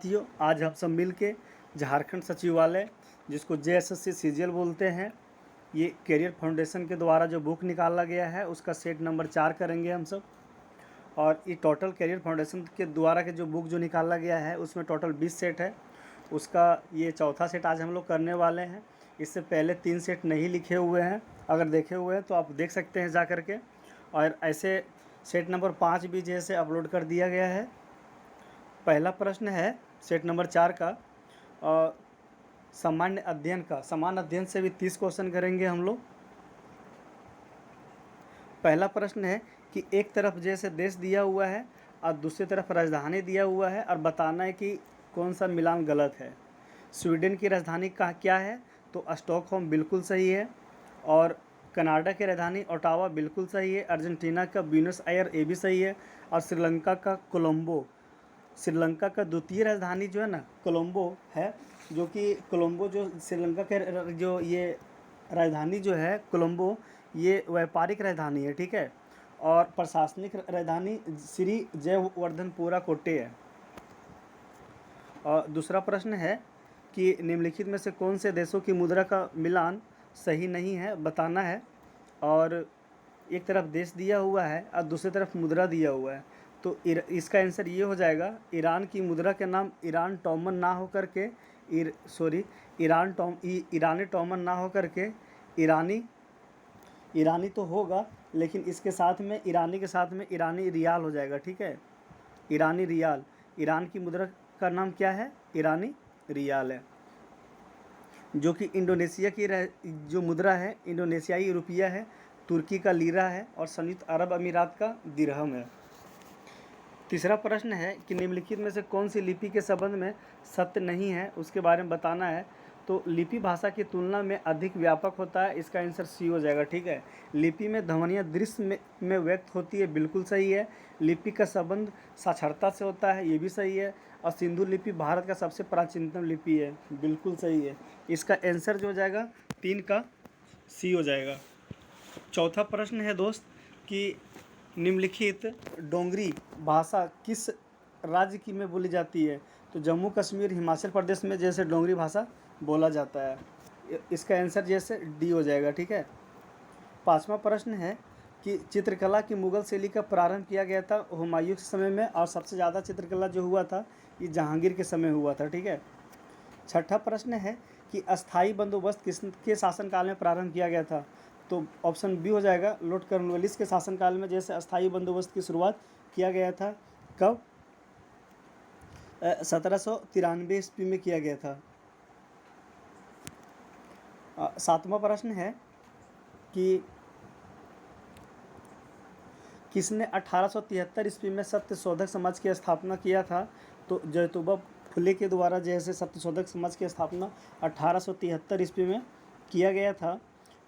साथियों, आज हम सब मिल के झारखंड सचिवालय, जिसको JSSC CGL बोलते हैं, ये करियर फाउंडेशन के द्वारा जो बुक निकाला गया है उसका सेट नंबर 4 करेंगे हम सब। और ये टोटल करियर फाउंडेशन के द्वारा के जो बुक जो निकाला गया है उसमें टोटल 20 सेट है। उसका ये चौथा सेट आज हम लोग करने वाले हैं। इससे पहले 3 सेट नहीं लिखे हुए हैं, अगर देखे हुए हैं तो आप देख सकते हैं जा कर के। और ऐसे सेट नंबर 5 भी जैसे अपलोड कर दिया गया है। पहला प्रश्न है सेट नंबर 4 का, सामान्य अध्ययन का। सामान्य अध्ययन से भी 30 क्वेश्चन करेंगे हम लोग। पहला प्रश्न है कि एक तरफ जैसे देश दिया हुआ है और दूसरी तरफ राजधानी दिया हुआ है और बताना है कि कौन सा मिलान गलत है। स्वीडन की राजधानी का क्या है? तो स्टॉकहोम बिल्कुल सही है। और कनाडा की राजधानी ओटावा बिल्कुल सही है। अर्जेंटीना का ब्यूनस आयर ये भी सही है। और श्रीलंका का कोलंबो, श्रीलंका का द्वितीय राजधानी जो है ना कोलंबो है, जो कि कोलंबो जो श्रीलंका के जो ये राजधानी जो है कोलंबो, ये व्यापारिक राजधानी है, ठीक है। और प्रशासनिक राजधानी श्री जयवर्धनपुरा कोट्टे है। और दूसरा प्रश्न है कि निम्नलिखित में से कौन से देशों की मुद्रा का मिलान सही नहीं है, बताना है। और एक तरफ देश दिया हुआ है और दूसरी तरफ मुद्रा दिया हुआ है, तो इसका आंसर ये हो जाएगा, ईरान की मुद्रा के नाम ईरान टोमन ना हो करके ईरानी टोमन ना हो करके ईरानी तो होगा, लेकिन इसके साथ में ईरानी के साथ में ईरानी रियाल हो जाएगा, ठीक है। ईरानी रियाल, ईरान की मुद्रा का नाम क्या है? ईरानी रियाल है। जो कि इंडोनेशिया की जो मुद्रा है इंडोनेशियाई रुपया है, तुर्की का लीरा है और संयुक्त अरब अमीरात का दिरहम है। तीसरा प्रश्न है कि निम्नलिखित में से कौन सी लिपि के संबंध में सत्य नहीं है, उसके बारे में बताना है। तो लिपि भाषा की तुलना में अधिक व्यापक होता है, इसका आंसर सी हो जाएगा, ठीक है। लिपि में ध्वनियाँ दृश्य में व्यक्त होती है, बिल्कुल सही है। लिपि का संबंध साक्षरता से होता है, ये भी सही है। और सिंधु लिपि भारत का सबसे प्राचीनतम लिपि है, बिल्कुल सही है। इसका आंसर जो हो जाएगा 3 का सी हो जाएगा। चौथा प्रश्न है दोस्त कि निम्नलिखित डोंगरी भाषा किस राज्य की में बोली जाती है? तो जम्मू कश्मीर, हिमाचल प्रदेश में जैसे डोंगरी भाषा बोला जाता है। इसका आंसर जैसे डी हो जाएगा, ठीक है। पांचवा प्रश्न है कि चित्रकला की मुगल शैली का प्रारंभ किया गया था हुमायूं के समय में, और सबसे ज़्यादा चित्रकला जो हुआ था ये जहांगीर के समय हुआ था, ठीक है। छठा प्रश्न है कि अस्थाई बंदोबस्त किसके शासनकाल में प्रारंभ किया गया था? तो ऑप्शन बी हो जाएगा, लॉर्ड कॉर्नवालिस के शासनकाल में जैसे अस्थाई बंदोबस्त की शुरुआत किया गया था। कब? 1793 ईस्वी में किया गया था। सातवां प्रश्न है कि किसने 1873 ईस्वी में सत्यशोधक समाज की स्थापना किया था? तो ज्योतिबा फुले के द्वारा जैसे सत्यशोधक समाज की स्थापना 1873 ईस्वी में किया गया था।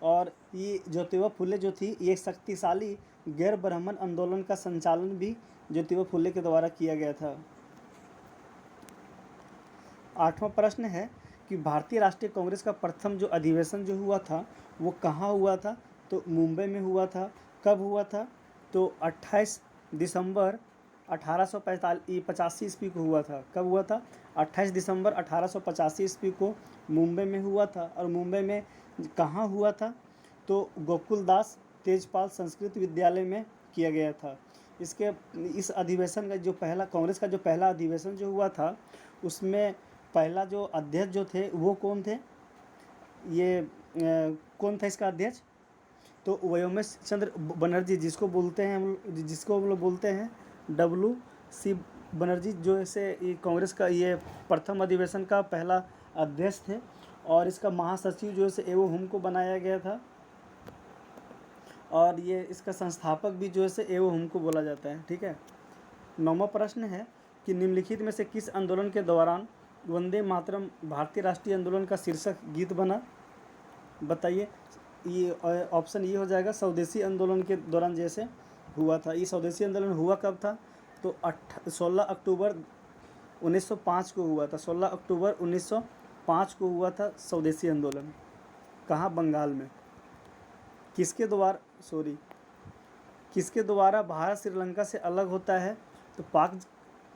और ये ज्योतिबा फुले जो थी ये शक्तिशाली गैर ब्राह्मण आंदोलन का संचालन भी ज्योतिबा फुले के द्वारा किया गया था। आठवां प्रश्न है कि भारतीय राष्ट्रीय कांग्रेस का प्रथम जो अधिवेशन जो हुआ था वो कहाँ हुआ था? तो मुंबई में हुआ था। कब हुआ था? तो 28 दिसंबर 1885 ईस्वी को हुआ था। कब हुआ था? 28 दिसंबर 1885 ईस्वी को मुंबई में हुआ था। और मुंबई में कहाँ हुआ था? तो गोकुलदास तेजपाल संस्कृत विद्यालय में किया गया था। इस अधिवेशन का जो पहला कांग्रेस का जो पहला अधिवेशन जो हुआ था उसमें पहला जो अध्यक्ष जो थे वो कौन थे? ये कौन था इसका अध्यक्ष? तो व्योमेश चंद्र बनर्जी, जिसको हम लोग बोलते हैं WC बनर्जी, जो ऐसे ये कांग्रेस का ये प्रथम अधिवेशन का पहला अध्यक्ष थे। और इसका महासचिव जो है एवो हुम को बनाया गया था। और ये इसका संस्थापक भी जो है एवो हुम को बोला जाता है, ठीक है। नौवां प्रश्न है कि निम्नलिखित में से किस आंदोलन के दौरान वंदे मातरम भारतीय राष्ट्रीय आंदोलन का शीर्षक गीत बना? बताइए। ये ऑप्शन ये हो जाएगा, स्वदेशी आंदोलन के दौरान जैसे हुआ था। ये स्वदेशी आंदोलन हुआ कब था? तो 16 अक्टूबर 1905 को हुआ था। 16 अक्टूबर 1905 को हुआ था स्वदेशी आंदोलन। कहाँ? बंगाल में। किसके द्वारा भारत श्रीलंका से अलग होता है? तो पाक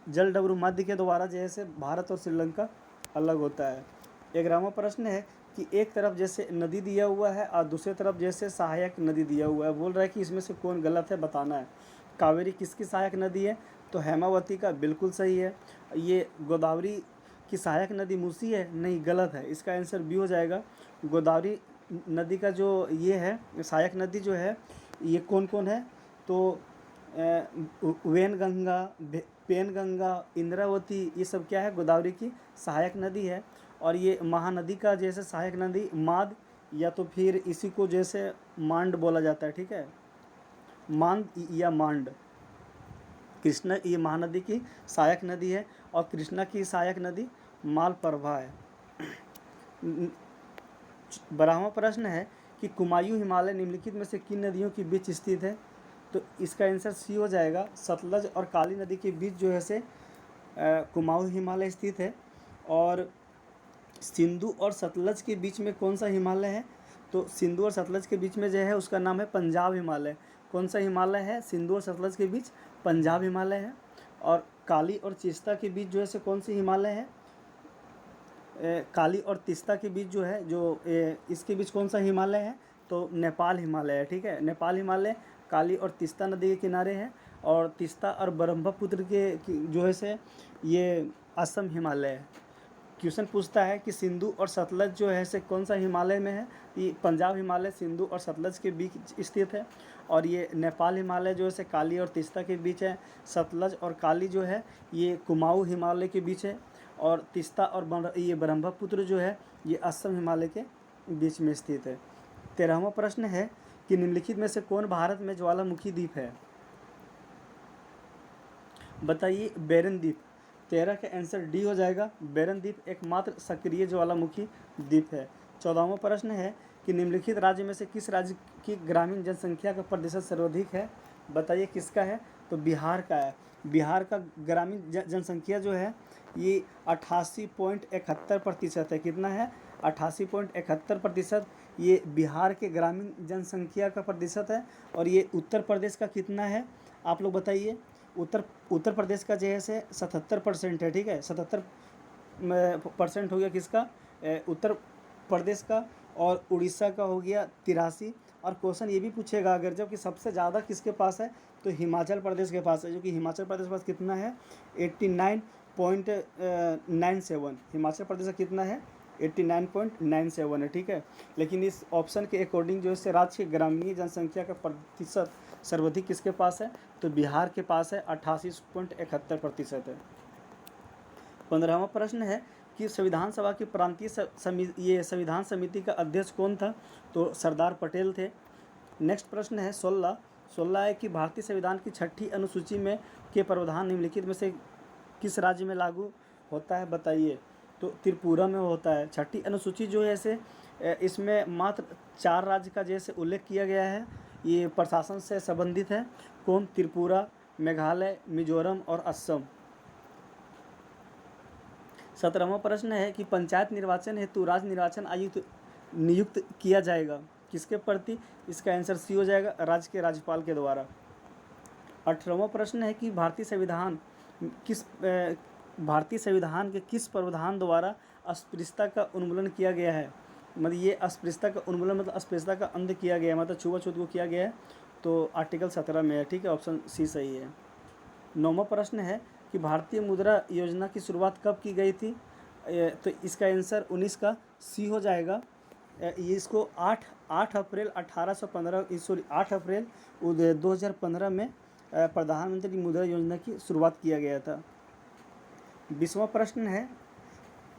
जल डमरू मध्य के द्वारा जैसे भारत और श्रीलंका अलग होता है। 11वां प्रश्न है कि एक तरफ जैसे नदी दिया हुआ है और दूसरी तरफ जैसे सहायक नदी दिया हुआ है, बोल रहा है कि इसमें से कौन गलत है बताना है। कावेरी किसकी सहायक नदी है? तो हेमावती का बिल्कुल सही है। ये गोदावरी की सहायक नदी मूसी है? नहीं, गलत है। इसका आंसर बी हो जाएगा। गोदावरी नदी का जो ये है सहायक नदी जो है ये कौन कौन है? तो वेनगंगा, पेनगंगा, इंद्रावती, ये सब क्या है? गोदावरी की सहायक नदी है। और ये महानदी का जैसे सहायक नदी माद, या तो फिर इसी को जैसे मांड बोला जाता है, ठीक है, मांद या मांड। कृष्णा ये महानदी की सहायक नदी है और कृष्णा की सहायक नदी मालप्रभा है। 12वां प्रश्न है कि कुमायूं हिमालय निम्नलिखित में से किन नदियों के बीच स्थित है? तो इसका आंसर सी हो जाएगा। सतलज और काली नदी के बीच जो है से कुमाऊं हिमालय स्थित है। और सिंधु और सतलज के बीच में कौन सा हिमालय है? तो सिंधु और सतलज के बीच में जो है उसका नाम है पंजाब हिमालय। कौन सा हिमालय है सिंधु और सतलज के बीच? पंजाब हिमालय है। और काली और तीस्ता के बीच जो है से कौन सी हिमालय है? काली और तीस्ता के बीच जो है इसके बीच कौन सा हिमालय है? तो नेपाल हिमालय है, ठीक है। नेपाल हिमालय काली और तीस्ता नदी के किनारे है। और तीस्ता और ब्रह्मपुत्र के जो है से ये असम हिमालय है। क्वेश्चन पूछता है कि सिंधु और सतलज जो है से कौन सा हिमालय में है? ये पंजाब हिमालय सिंधु और सतलज के बीच स्थित है। और ये नेपाल हिमालय जो है से काली और तीस्ता के बीच है। सतलज और काली जो है ये कुमाऊं हिमालय के बीच है। और तीस्ता और ये ब्रह्मपुत्र जो है ये असम हिमालय के बीच में स्थित है। 13वां प्रश्न है कि निम्नलिखित में से कौन भारत में ज्वालामुखी द्वीप है? बताइए। बेरन द्वीप। 13 का आंसर डी हो जाएगा। बेरन द्वीप एकमात्र सक्रिय ज्वालामुखी द्वीप है। 14वां प्रश्न है कि निम्नलिखित राज्य में से किस राज्य की ग्रामीण जनसंख्या का प्रतिशत सर्वाधिक है? बताइए किसका है? तो बिहार का है। बिहार का ग्रामीण जनसंख्या जो है ये 88.71% है। कितना है? 88.71% ये बिहार के ग्रामीण जनसंख्या का प्रतिशत है। और ये उत्तर प्रदेश का कितना है आप लोग बताइए? उत्तर प्रदेश का जो है से 77% है, ठीक है। 77% हो गया किसका? उत्तर प्रदेश का। और उड़ीसा का हो गया 83। और क्वेश्चन ये भी पूछेगा अगर जब कि सबसे ज़्यादा किसके पास है? तो हिमाचल प्रदेश के पास है, जो कि हिमाचल प्रदेश के पास कितना है? 89.97। हिमाचल प्रदेश का कितना है? 89.97 है, ठीक है। लेकिन इस ऑप्शन के अकॉर्डिंग जो है राज्य की ग्रामीण जनसंख्या का प्रतिशत सर्वाधिक किसके पास है? तो बिहार के पास है, 88.71% है। 15वां प्रश्न है कि संविधान सभा की प्रांतीय संविधान समिति का अध्यक्ष कौन था? तो सरदार पटेल थे। नेक्स्ट प्रश्न है 16 है कि भारतीय संविधान की 6ठी अनुसूची में के प्रावधान निम्नलिखित में से किस राज्य में लागू होता है? बताइए। तो त्रिपुरा में होता है। 6ठी अनुसूची जो है ऐसे इसमें मात्र 4 राज्य का जैसे उल्लेख किया गया है। ये प्रशासन से संबंधित है। कौन? त्रिपुरा, मेघालय, मिजोरम और असम। 17वां प्रश्न है कि पंचायत निर्वाचन हेतु राज्य निर्वाचन आयुक्त नियुक्त किया जाएगा किसके प्रति? इसका आंसर सी हो जाएगा, राज्य के राज्यपाल के द्वारा। 18वां प्रश्न है कि भारतीय संविधान के किस प्रावधान द्वारा अस्पृश्यता का उन्मूलन किया गया है? मतलब ये अस्पृश्यता का उन्मूलन मतलब अस्पृश्यता का अंत किया गया है, मतलब छुआछूत को किया गया है। तो आर्टिकल 17 में है, ठीक है। ऑप्शन सी सही है। 9वां प्रश्न है कि भारतीय मुद्रा योजना की शुरुआत कब की गई थी? तो इसका आंसर 19 का सी हो जाएगा। ये इसको 8 अप्रैल 2015 में प्रधानमंत्री मुद्रा योजना की शुरुआत किया गया था। 20वां प्रश्न है,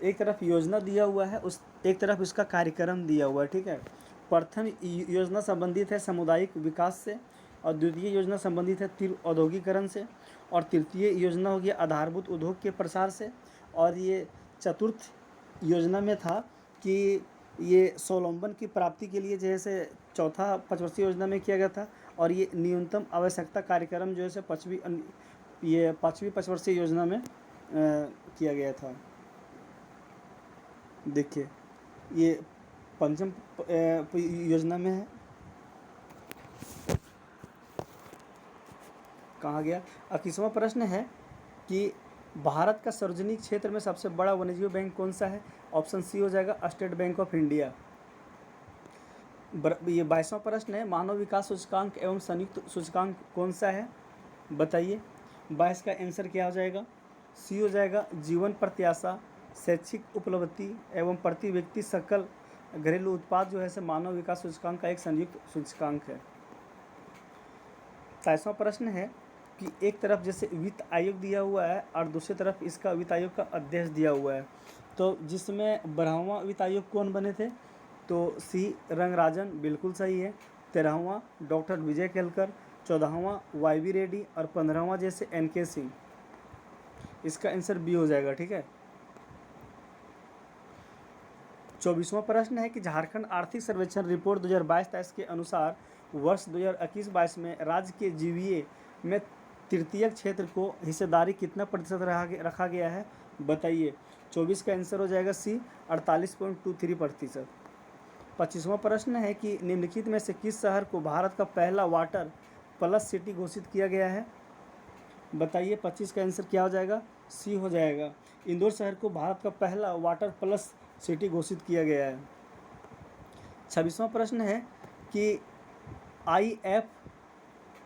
एक तरफ योजना दिया हुआ है एक तरफ इसका कार्यक्रम दिया हुआ है, ठीक है। प्रथम योजना संबंधित है सामुदायिक विकास से। और द्वितीय योजना संबंधित है तीव्र औद्योगिकरण से। और तृतीय योजना हो गया आधारभूत उद्योग के प्रसार से। और ये चतुर्थ योजना में था कि ये स्वावलंबन की प्राप्ति के लिए जैसे चौथा पंचवर्षीय योजना में किया गया था। और ये न्यूनतम आवश्यकता कार्यक्रम जो है पाँचवीं पंचवर्षीय योजना में किया गया था। देखिए ये पंचम योजना में है। कहाँ गया? 21वां प्रश्न है कि भारत का सार्वजनिक क्षेत्र में सबसे बड़ा वाणिज्यिक बैंक कौन सा है? ऑप्शन सी हो जाएगा स्टेट बैंक ऑफ इंडिया। ये 22वां प्रश्न है, मानव विकास सूचकांक एवं संयुक्त सूचकांक कौन सा है? बताइए। 22 का आंसर क्या हो जाएगा? सी हो जाएगा जीवन प्रत्याशा, शैक्षिक उपलब्धि एवं प्रति व्यक्ति सकल घरेलू उत्पाद जो है से मानव विकास सूचकांक का एक संयुक्त सूचकांक है। 23वां प्रश्न है कि एक तरफ जैसे वित्त आयोग दिया हुआ है और दूसरी तरफ इसका वित्त आयोग का अध्यक्ष दिया हुआ है, तो जिसमें 12वां वित्त आयोग कौन बने थे? तो सी रंगराजन, बिल्कुल सही है। 13वां डॉक्टर विजय केलकर, 14वां वाई रेड्डी और 15वां जैसे एन.के. सिंह। इसका आंसर बी हो जाएगा, ठीक है। 24वां प्रश्न है कि झारखंड आर्थिक सर्वेक्षण रिपोर्ट 2022-23 के अनुसार वर्ष 2021-22 में राज्य के जीवीए में तृतीयक क्षेत्र को हिस्सेदारी कितना प्रतिशत रखा गया है? बताइए। 24 का आंसर हो जाएगा सी 48.23%। 25वां प्रश्न है कि निम्नलिखित में से किस शहर को भारत का पहला वाटर प्लस सिटी घोषित किया गया है? बताइए। 25 का आंसर क्या हो जाएगा? सी हो जाएगा। इंदौर शहर को भारत का पहला वाटर प्लस सिटी घोषित किया गया है। 26वां प्रश्न है कि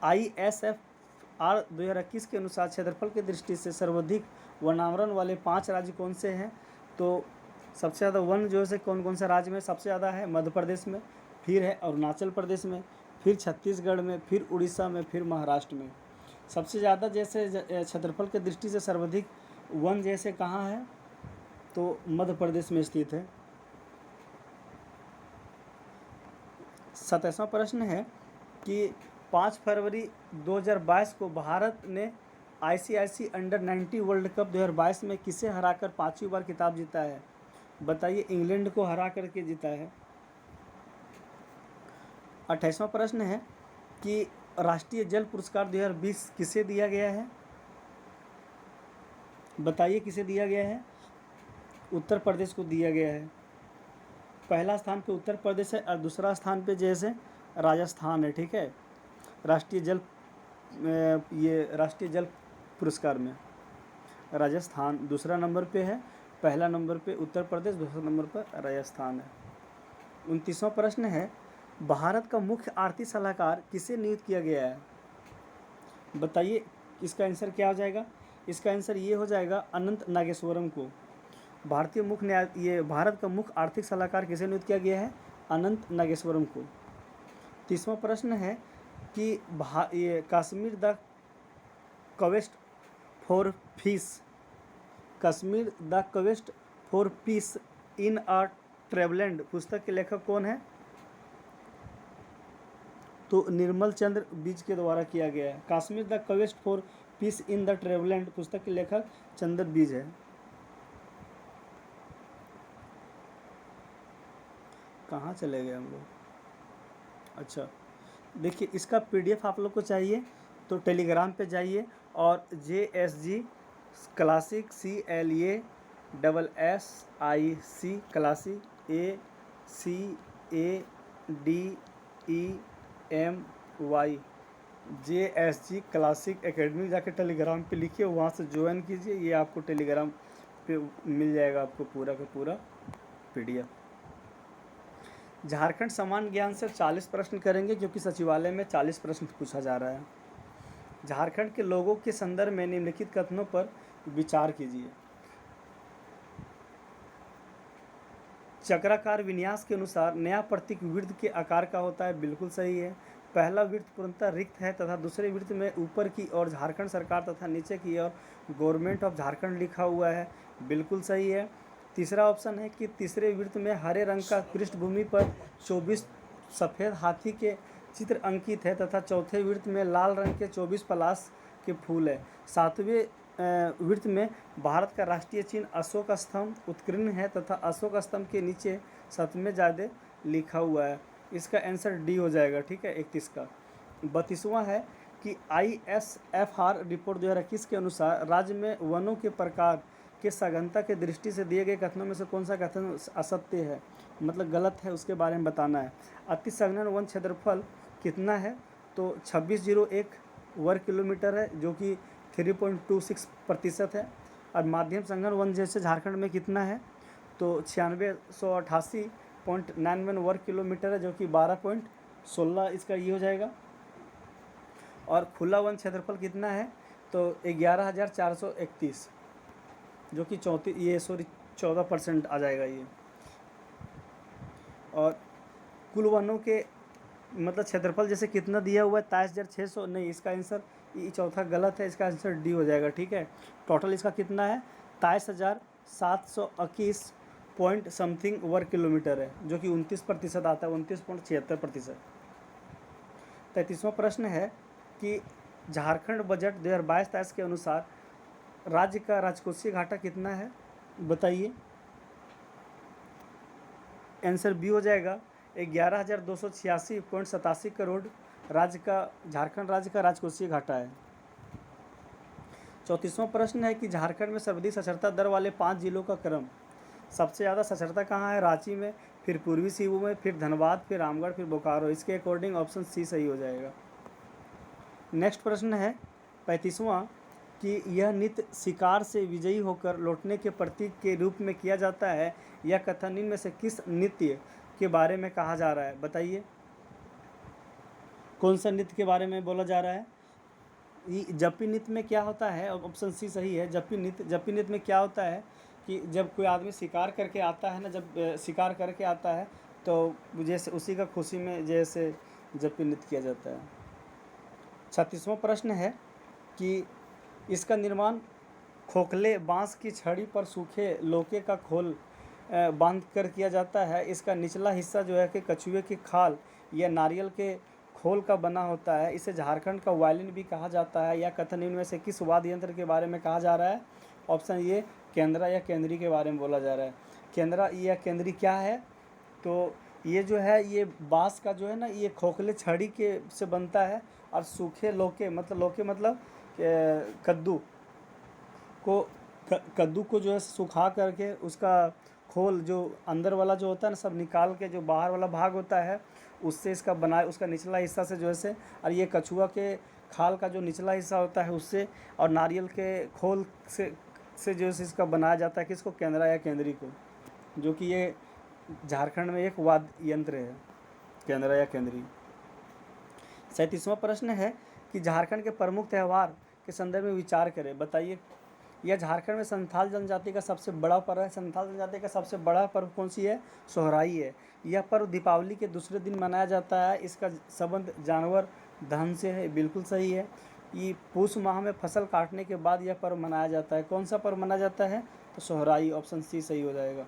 ISFR 2021 के अनुसार क्षेत्रफल की दृष्टि से सर्वाधिक वनावरण वाले 5 राज्य कौन से हैं? तो सबसे ज़्यादा वन जो है कौन कौन से राज्य में सबसे ज़्यादा है? मध्य प्रदेश में, फिर है अरुणाचल प्रदेश में, फिर छत्तीसगढ़ में, फिर उड़ीसा में, फिर महाराष्ट्र में। सबसे ज़्यादा जैसे क्षेत्रफल की दृष्टि से सर्वाधिक वन जैसे कहाँ है? तो मध्य प्रदेश में स्थित है। 27वां प्रश्न है कि 5 फरवरी 2022 को भारत ने ICC अंडर-19 वर्ल्ड कप 2022 में किसे हराकर 5वीं बार खिताब जीता है? बताइए। इंग्लैंड को हरा करके जीता है। 28वां प्रश्न है कि राष्ट्रीय जल पुरस्कार 2020 किसे दिया गया है? बताइए किसे दिया गया है? उत्तर प्रदेश को दिया गया है। पहला स्थान पे उत्तर प्रदेश है और दूसरा स्थान पे जैसे राजस्थान है, ठीक है। राष्ट्रीय जल पुरस्कार में राजस्थान दूसरा नंबर पे है, पहला नंबर पे उत्तर प्रदेश, दूसरा नंबर पर राजस्थान है। 29वां प्रश्न है, भारत का मुख्य आर्थिक सलाहकार किसे नियुक्त किया गया है? बताइए। इसका आंसर क्या हो जाएगा? इसका आंसर ये हो जाएगा अनंत नागेश्वरम को। भारत का मुख्य आर्थिक सलाहकार किसे नियुक्त किया गया है? अनंत नागेश्वरम को। 30वां प्रश्न है कि ये Kashmir the quest for peace in a troubled land पुस्तक के लेखक कौन है? तो निर्मल चंद्र बीज के द्वारा किया गया है। Kashmir the quest for peace in the troubled land पुस्तक के लेखक चंद्र बीज है। कहाँ चले गए हम लोग? अच्छा, देखिए इसका PDF आप लोग को चाहिए तो टेलीग्राम पे जाइए और JSG classic CLASSIC classic ACADEMY JSG classic academy जाके टेलीग्राम पे लिखिए, वहाँ से ज्वाइन कीजिए। ये आपको टेलीग्राम पे मिल जाएगा आपको पूरा का पूरा PDF। झारखंड समान ज्ञान से 40 प्रश्न करेंगे क्योंकि सचिवालय में 40 प्रश्न पूछा जा रहा है। झारखंड के लोगों के संदर्भ में निम्नलिखित कथनों पर विचार कीजिए। चक्राकार विन्यास के अनुसार नया प्रतीक वृत्त के आकार का होता है, बिल्कुल सही है। पहला वृत्त पूर्णतः रिक्त है तथा दूसरे वृत्त में ऊपर की ओर झारखंड सरकार तथा नीचे की ओर गवर्नमेंट ऑफ झारखंड लिखा हुआ है, बिल्कुल सही है। तीसरा ऑप्शन है कि तीसरे वृत्त में हरे रंग का पृष्ठभूमि पर 24 सफ़ेद हाथी के चित्र अंकित है तथा चौथे वृत्त में लाल रंग के 24 पलाश के फूल है। सातवें वृत्त में भारत का राष्ट्रीय चिन्ह अशोक स्तंभ उत्कीर्ण है तथा अशोक स्तंभ के नीचे सतमें ज़्यादा लिखा हुआ है। इसका आंसर डी हो जाएगा, ठीक है। 31 का। 32वां है कि ISFR रिपोर्ट 2021 के अनुसार राज्य में वनों के प्रकार के सघनता के दृष्टि से दिए गए कथनों में से कौन सा कथन असत्य है, मतलब गलत है, उसके बारे में बताना है। अति संघन वन क्षेत्रफल कितना है? तो 2601 वर्ग किलोमीटर है, जो कि 3.26% है। और माध्यम संघन वन जैसे झारखंड में कितना है, तो 9688.91 वर्ग किलोमीटर है, जो कि 12.16 इसका ये हो जाएगा। और खुला वन क्षेत्रफल कितना है, तो 11,431, जो कि 14% आ जाएगा ये। और कुल वनों के मतलब क्षेत्रफल जैसे कितना दिया हुआ है 23,600, नहीं, इसका आंसर ये चौथा गलत है, इसका आंसर डी हो जाएगा, ठीक है। टोटल इसका कितना है 23,721 पॉइंट समथिंग वर्ग किलोमीटर है, जो कि 29% आता है, 29.76%। 33वां प्रश्न है कि झारखंड बजट 2022-23 के अनुसार राज्य का राजकोषीय घाटा कितना है, बताइए। आंसर बी हो जाएगा 11,286.87 करोड़ झारखंड राज्य का राजकोषीय घाटा है। 34वां प्रश्न है कि झारखंड में सर्वाधिक साक्षरता दर वाले 5 जिलों का क्रम। सबसे ज़्यादा साक्षरता कहाँ है, रांची में, फिर पूर्वी सिंहभूम में, फिर धनबाद, फिर रामगढ़, फिर बोकारो। इसके अकॉर्डिंग ऑप्शन सी सही हो जाएगा। नेक्स्ट प्रश्न है 35वां कि यह नृत्य शिकार से विजयी होकर लौटने के प्रतीक के रूप में किया जाता है। यह कथन इनमें से किस नृत्य के बारे में कहा जा रहा है, बताइए। कौन सा नृत्य के बारे में बोला जा रहा है, जप्पी नृत्य में क्या होता है, ऑप्शन सी सही है। जप्पी नृत्य में क्या होता है कि जब कोई आदमी शिकार करके आता है ना, जब शिकार करके आता है तो जैसे उसी का खुशी में जैसे जप्पी नृत्य किया जाता है। 36वां प्रश्न है कि इसका निर्माण खोखले बांस की छड़ी पर सूखे लोके का खोल बांध कर किया जाता है। इसका निचला हिस्सा जो है कि कछुए की खाल या नारियल के खोल का बना होता है। इसे झारखंड का वायलिन भी कहा जाता है। यह कथन इनमें से किस वाद्य यंत्र के बारे में कहा जा रहा है, ऑप्शन ये केंद्रा या केंद्री के बारे में बोला जा रहा है। केंद्रा या केंद्री क्या है, तो ये जो है ये बांस का जो है ना, ये खोखले छड़ी के से बनता है और सूखे लोके मतलब कद्दू को जो है सुखा करके उसका खोल जो अंदर वाला जो होता है ना सब निकाल के जो बाहर वाला भाग होता है उससे इसका बना, उसका निचला हिस्सा से जो है से, और ये कछुआ के खाल का जो निचला हिस्सा होता है उससे, और नारियल के खोल से जो है इसका बनाया जाता है किसको, केंद्रा या केंद्री को, जो कि ये झारखंड में एक वाद्य यंत्र है, केंद्रा या केंद्री। 37वां प्रश्न है कि झारखंड के प्रमुख त्यौहार के संदर्भ में विचार करें, बताइए। यह झारखंड में संथाल जनजाति का सबसे बड़ा पर्व है। संथाल जनजाति का सबसे बड़ा पर्व कौन सी है, सोहराई है। यह पर्व दीपावली के दूसरे दिन मनाया जाता है। इसका संबंध जानवर धन से है, बिल्कुल सही है। ये पूष माह में फसल काटने के बाद यह पर्व मनाया जाता है। कौन सा पर्व मनाया जाता है, तो सोहराई, ऑप्शन सी सही हो जाएगा।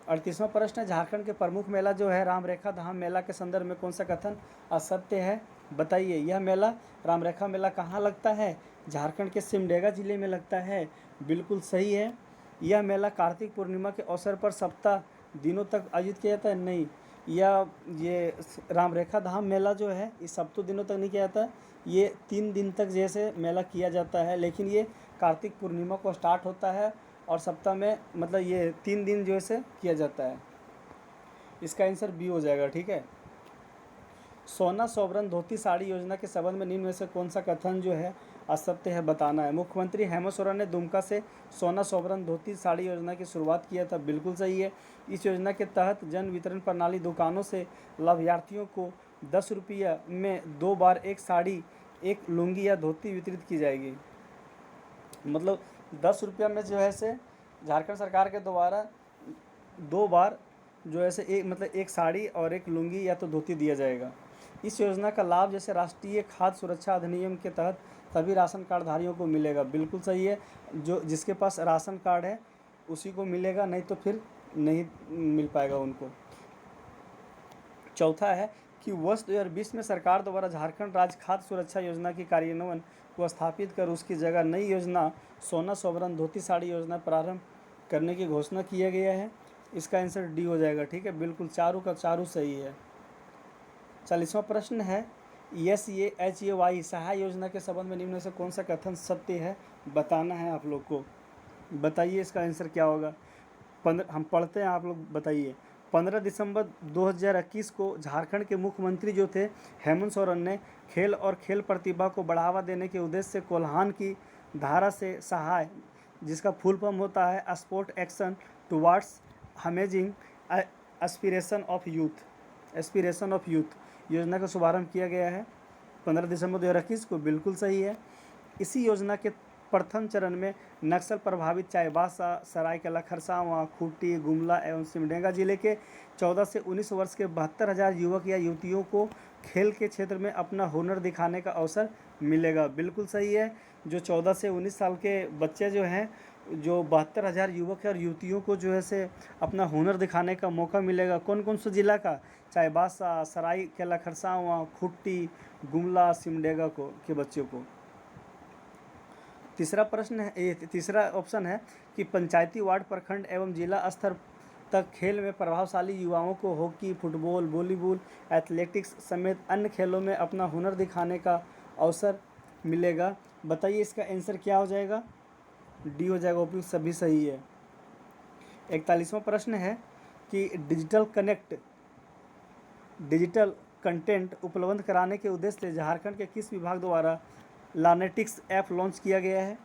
38वां प्रश्न है झारखंड के प्रमुख मेला जो है रामरेखा धाम मेला के संदर्भ में कौन सा कथन असत्य है, बताइए। यह मेला रामरेखा मेला कहाँ लगता है, झारखंड के सिमडेगा जिले में लगता है, बिल्कुल सही है। यह मेला कार्तिक पूर्णिमा के अवसर पर सप्ताह दिनों तक आयोजित किया जाता है, नहीं। ये रामरेखा धाम मेला जो है इस सप्ताह दिनों तक नहीं किया जाता, ये 3 दिन तक जैसे मेला किया जाता है, लेकिन ये कार्तिक पूर्णिमा को स्टार्ट होता है और सप्ताह में मतलब ये 3 दिन जो है किया जाता है। इसका आंसर बी हो जाएगा, ठीक है। सोना सोवरन धोती साड़ी योजना के संबंध में निम्न में से कौन सा कथन जो है असत्य है, बताना है। मुख्यमंत्री हेमंत सोरेन ने दुमका से सोना सोवरन धोती साड़ी योजना की शुरुआत किया था, बिल्कुल सही है। इस योजना के तहत जन वितरण प्रणाली दुकानों से लाभार्थियों को 10 रुपये में 2 बार एक साड़ी, एक लुंगी या धोती वितरित की जाएगी। मतलब 10 रुपया में जो है से झारखंड सरकार के द्वारा 2 बार जो है से एक साड़ी और एक लुंगी या तो धोती दिया जाएगा। इस योजना का लाभ जैसे राष्ट्रीय खाद्य सुरक्षा अधिनियम के तहत सभी राशन कार्डधारियों को मिलेगा, बिल्कुल सही है। जो जिसके पास राशन कार्ड है उसी को मिलेगा, नहीं तो फिर नहीं मिल पाएगा उनको। चौथा है कि वर्ष 2020 में सरकार द्वारा झारखंड राज्य खाद्य सुरक्षा योजना की कार्यान्वयन को स्थापित कर उसकी जगह नई योजना सोना सोवरन धोती साड़ी योजना प्रारंभ करने की घोषणा किया गया है। इसका आंसर डी हो जाएगा, ठीक है, बिल्कुल चारों का चारों सही है। 40वां प्रश्न है SAHAY सहाय योजना के संबंध में निम्न में से कौन सा कथन सत्य है, बताना है आप लोग को, बताइए इसका आंसर क्या होगा। हम पढ़ते हैं, आप लोग बताइए। 15 दिसंबर 2021 को झारखंड के मुख्यमंत्री जो थे हेमंत सोरेन ने खेल और खेल प्रतिभा को बढ़ावा देने के उद्देश्य से कोल्हान की धारा से सहाय जिसका फुल फॉर्म होता है sport action towards amazing aspiration of youth. Aspiration of youth योजना का शुभारंभ किया गया है 15 दिसंबर 2021 को, बिल्कुल सही है। इसी योजना के प्रथम चरण में नक्सल प्रभावित चाईबासा, सरायकेला खरसावां, खूंटी, गुमला एवं सिमडेगा जिले के 14 से 19 वर्ष के 72,000 युवक या युवतियों को खेल के क्षेत्र में अपना हुनर दिखाने का अवसर मिलेगा, बिल्कुल सही है। जो 14 से 19 साल के बच्चे जो हैं, जो 72,000 युवक और युवतियों को जो है से अपना हुनर दिखाने का मौका मिलेगा। कौन कौन सा जिला का? चाईबासा, सरायकेला खरसावां, खूंटी, गुमला, सिमडेगा को के बच्चों को। तीसरा प्रश्न है, तीसरा ऑप्शन है कि पंचायती वार्ड, प्रखंड एवं जिला स्तर तक खेल में प्रभावशाली युवाओं को हॉकी, फुटबॉल, वॉलीबॉल, एथलेटिक्स समेत अन्य खेलों में अपना हुनर दिखाने का अवसर मिलेगा। बताइए इसका आंसर क्या हो जाएगा? डी हो जाएगा, ऑप्शन सभी सही है। 41वां प्रश्न है कि डिजिटल कंटेंट उपलब्ध कराने के उद्देश्य से झारखंड के किस विभाग द्वारा लानेटिक्स ऐप लॉन्च किया गया है?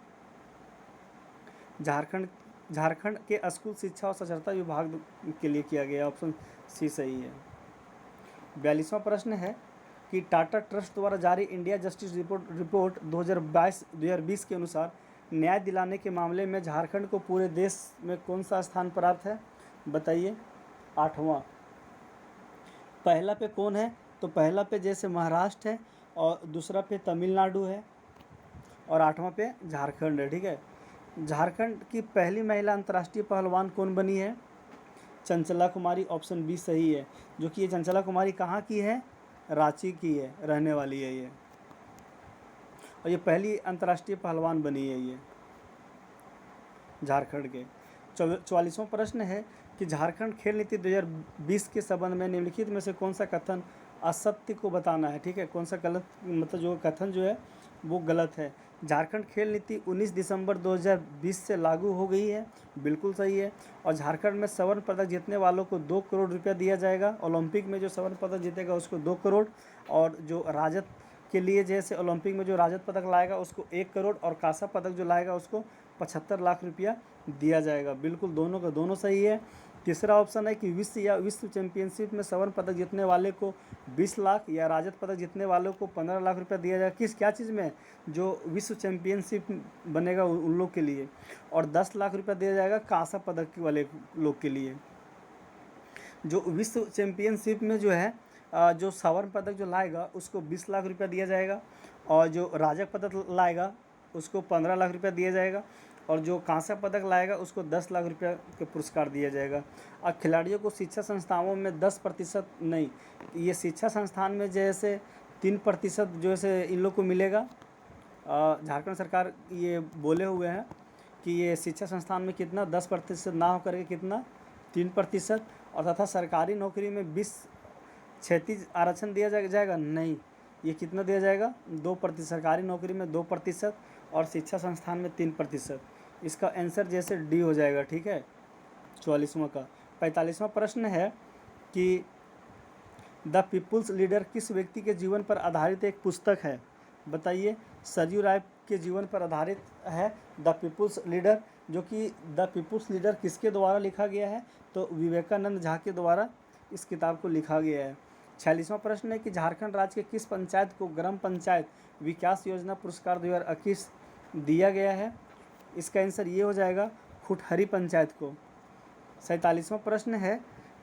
झारखंड के स्कूल शिक्षा और साक्षरता विभाग के लिए किया गया, ऑप्शन सी सही है। 42वां प्रश्न है कि टाटा ट्रस्ट द्वारा जारी इंडिया जस्टिस रिपोर्ट 2020 के अनुसार न्याय दिलाने के मामले में झारखंड को पूरे देश में कौन सा स्थान प्राप्त है? बताइए। 8वां। पहला पे कौन है? तो पहला पे जैसे महाराष्ट्र है और दूसरा पे तमिलनाडु है और 8वां पे झारखंड है, ठीक है। झारखंड की पहली महिला अंतर्राष्ट्रीय पहलवान कौन बनी है? चंचला कुमारी, ऑप्शन बी सही है। जो कि ये चंचला कुमारी कहाँ की है? रांची की है, रहने वाली है ये, और ये पहली अंतर्राष्ट्रीय पहलवान बनी है ये झारखंड के। 44वां प्रश्न है कि झारखंड खेल नीति 2020 के संबंध में निम्नलिखित में से कौन सा कथन असत्य को बताना है, ठीक है। कौन सा गलत, मतलब जो कथन जो है वो गलत है। झारखंड खेल नीति 19 दिसंबर 2020 से लागू हो गई है, बिल्कुल सही है। और झारखंड में स्वर्ण पदक जीतने वालों को 2 करोड़ रुपया दिया जाएगा। ओलंपिक में जो स्वर्ण पदक जीतेगा उसको 2 करोड़, और जो राजत के लिए जैसे ओलंपिक में जो राजत पदक लाएगा उसको 1 करोड़, और कांसा पदक जो लाएगा उसको 75 लाख रुपया दिया जाएगा। बिल्कुल दोनों का दोनों सही है। तीसरा ऑप्शन है कि विश्व चैंपियनशिप में स्वर्ण पदक जीतने वाले को 20 लाख या राजत पदक जीतने वालों को 15 लाख रुपया दिया जाएगा। क्या चीज़ में? जो विश्व चैंपियनशिप बनेगा उन लोग के लिए, और 10 लाख रुपया दिया जाएगा कांसा पदक वाले लोग के लिए। जो विश्व चैंपियनशिप में जो है जो स्वर्ण पदक जो लाएगा उसको 20 लाख रुपया दिया जाएगा, और जो राजत पदक लाएगा उसको 15 लाख रुपया दिया जाएगा, और जो कांसा पदक लाएगा उसको 10 लाख रुपया के पुरस्कार दिया जाएगा। और खिलाड़ियों को शिक्षा संस्थानों में 10% नहीं, ये शिक्षा संस्थान में जैसे 3% जो है इन लोग को मिलेगा। झारखंड सरकार ये बोले हुए हैं कि ये शिक्षा संस्थान में कितना 10% ना हो करके कितना 3%, और तथा सरकारी नौकरी में 20% आरक्षण दिया जाएगा नहीं, ये कितना दिया जाएगा? 2%। सरकारी नौकरी में 2% और शिक्षा संस्थान में 3%। इसका आंसर जैसे डी हो जाएगा, ठीक है। 44वां का। 45वां प्रश्न है कि द पीपुल्स लीडर किस व्यक्ति के जीवन पर आधारित एक पुस्तक है? बताइए। सरयू राय के जीवन पर आधारित है द पीपुल्स लीडर। जो कि द पीपुल्स लीडर किसके द्वारा लिखा गया है? तो विवेकानंद झा के द्वारा इस किताब को लिखा गया है। 46वां प्रश्न है कि झारखंड राज्य के किस पंचायत को ग्राम पंचायत विकास योजना पुरस्कार 2021 दिया गया है? इसका आंसर ये हो जाएगा खुटहरी पंचायत को। 47वां प्रश्न है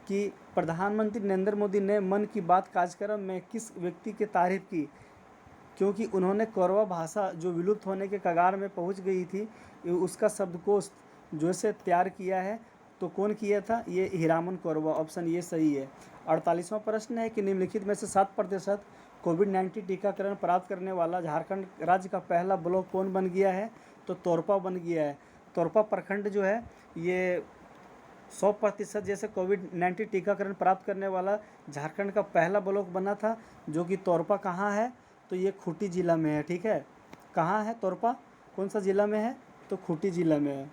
कि प्रधानमंत्री नरेंद्र मोदी ने मन की बात कार्यक्रम में किस व्यक्ति की तारीफ की क्योंकि उन्होंने कोरवा भाषा जो विलुप्त होने के कगार में पहुंच गई थी उसका शब्दकोश जो से तैयार किया है? तो कौन किया था? ये हीरामन कोरवा, ऑप्शन ये सही है। 48वां प्रश्न है कि निम्नलिखित में से 7% कोविड-19 टीकाकरण प्राप्त करने वाला झारखंड राज्य का पहला ब्लॉक कौन बन गया है? तो तोरपा बन गया है। तोरपा प्रखंड जो है ये 100% जैसे कोविड-19 टीकाकरण प्राप्त करने वाला झारखंड का पहला ब्लॉक बना था, जो कि तोरपा कहाँ है? तो ये खूंटी जिला में है, ठीक है। कहाँ है तोरपा? कौन सा जिला में है? तो खूंटी जिला में है।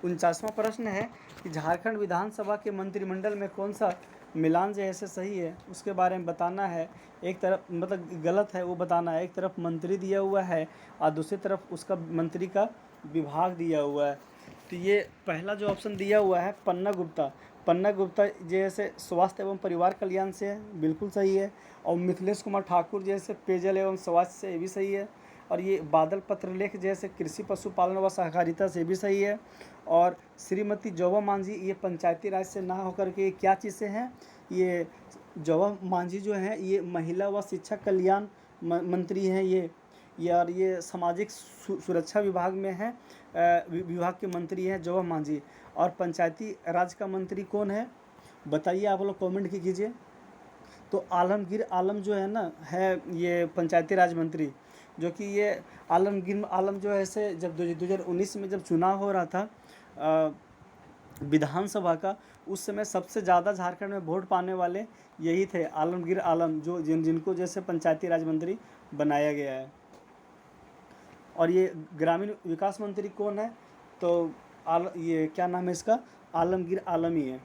49वां प्रश्न है कि झारखंड विधानसभा के मंत्रिमंडल में कौन सा मिलान जैसे सही है उसके बारे में बताना है, एक तरफ मतलब गलत है वो बताना है। एक तरफ मंत्री दिया हुआ है और दूसरी तरफ उसका मंत्री का विभाग दिया हुआ है। तो ये पहला जो ऑप्शन दिया हुआ है पन्ना गुप्ता, पन्ना गुप्ता जैसे स्वास्थ्य एवं परिवार कल्याण से है, बिल्कुल सही है। और मिथिलेश कुमार ठाकुर जैसे पेयजल एवं स्वास्थ्य से, ये भी सही है। और ये बादल पत्रलेख जैसे कृषि पशुपालन व सहकारिता से भी सही है। और श्रीमती जोबा मांझी ये पंचायती राज से ना होकर के क्या चीज़ से हैं, ये जोबा मांझी जो हैं ये महिला व शिक्षा कल्याण मंत्री हैं ये और ये सामाजिक सुरक्षा विभाग में हैं, विभाग के मंत्री हैं जोबा मांझी। और पंचायती राज का मंत्री कौन है बताइए, आप लोग कमेंट कीजिए। तो आलमगीर आलम जो है ना है ये पंचायती राज मंत्री, जो कि ये आलमगीर आलम जो है ऐसे जब 2019 में जब चुनाव हो रहा था विधानसभा का, उस समय सबसे ज़्यादा झारखंड में वोट पाने वाले यही थे, आलमगीर आलम, जो जिनको जैसे पंचायती राज मंत्री बनाया गया है। और ये ग्रामीण विकास मंत्री कौन है, तो ये क्या नाम है इसका, आलमगीर आलम ही है।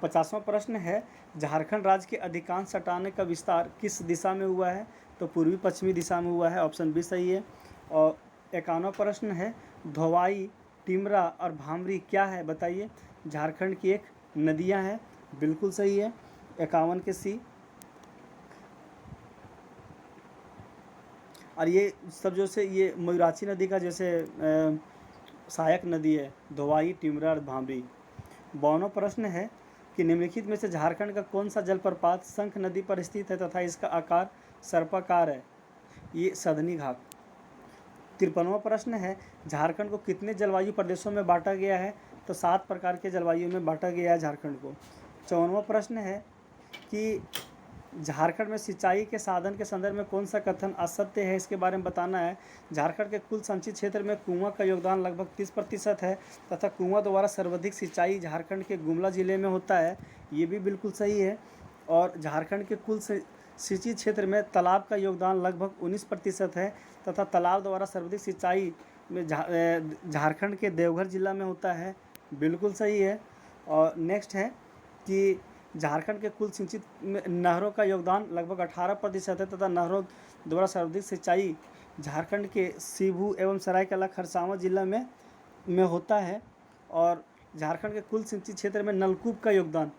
50वां प्रश्न है झारखंड राज्य के अधिकांश चट्टानों का विस्तार किस दिशा में हुआ है, तो पूर्वी पश्चिमी दिशा में हुआ है, ऑप्शन बी सही है। और 51वां प्रश्न है धोवाई, टिमरा और भामरी क्या है बताइए, झारखंड की एक नदियां हैं, बिल्कुल सही है, 51 के सी। और ये सब जो से ये मयूराक्षी नदी का जैसे सहायक नदी है धोवाई, टिमरा और भामरी। 52वां प्रश्न है कि निम्नलिखित में से झारखंड का कौन सा जलप्रपात शंख नदी पर स्थित है तथा इसका आकार सर्पाकार है, ये सदनी घाट। 53वां प्रश्न है झारखंड को कितने जलवायु प्रदेशों में बांटा गया है, तो 7 प्रकार के जलवायु में बांटा गया है झारखंड को। 54वां प्रश्न है कि झारखंड में सिंचाई के साधन के संदर्भ में कौन सा कथन असत्य है, इसके बारे में बताना है। झारखंड के कुल संचित क्षेत्र में कुआं का योगदान लगभग 30% है तथा कुआं द्वारा सर्वाधिक सिंचाई झारखंड के गुमला जिले में होता है, ये भी बिल्कुल सही है। और झारखंड के कुल सिंचित क्षेत्र में तालाब का योगदान लगभग 19% है तथा तालाब द्वारा सर्वाधिक सिंचाई में झारखंड के देवघर जिला में होता है, बिल्कुल सही है। और नेक्स्ट है कि झारखंड के कुल सिंचित नहरों का योगदान लगभग 18% है तथा नहरों द्वारा सर्वाधिक सिंचाई झारखंड के सीभू एवं सरायकेला खरसावां जिला में होता है। और झारखंड के कुल सिंचित क्षेत्र में नलकूप का योगदान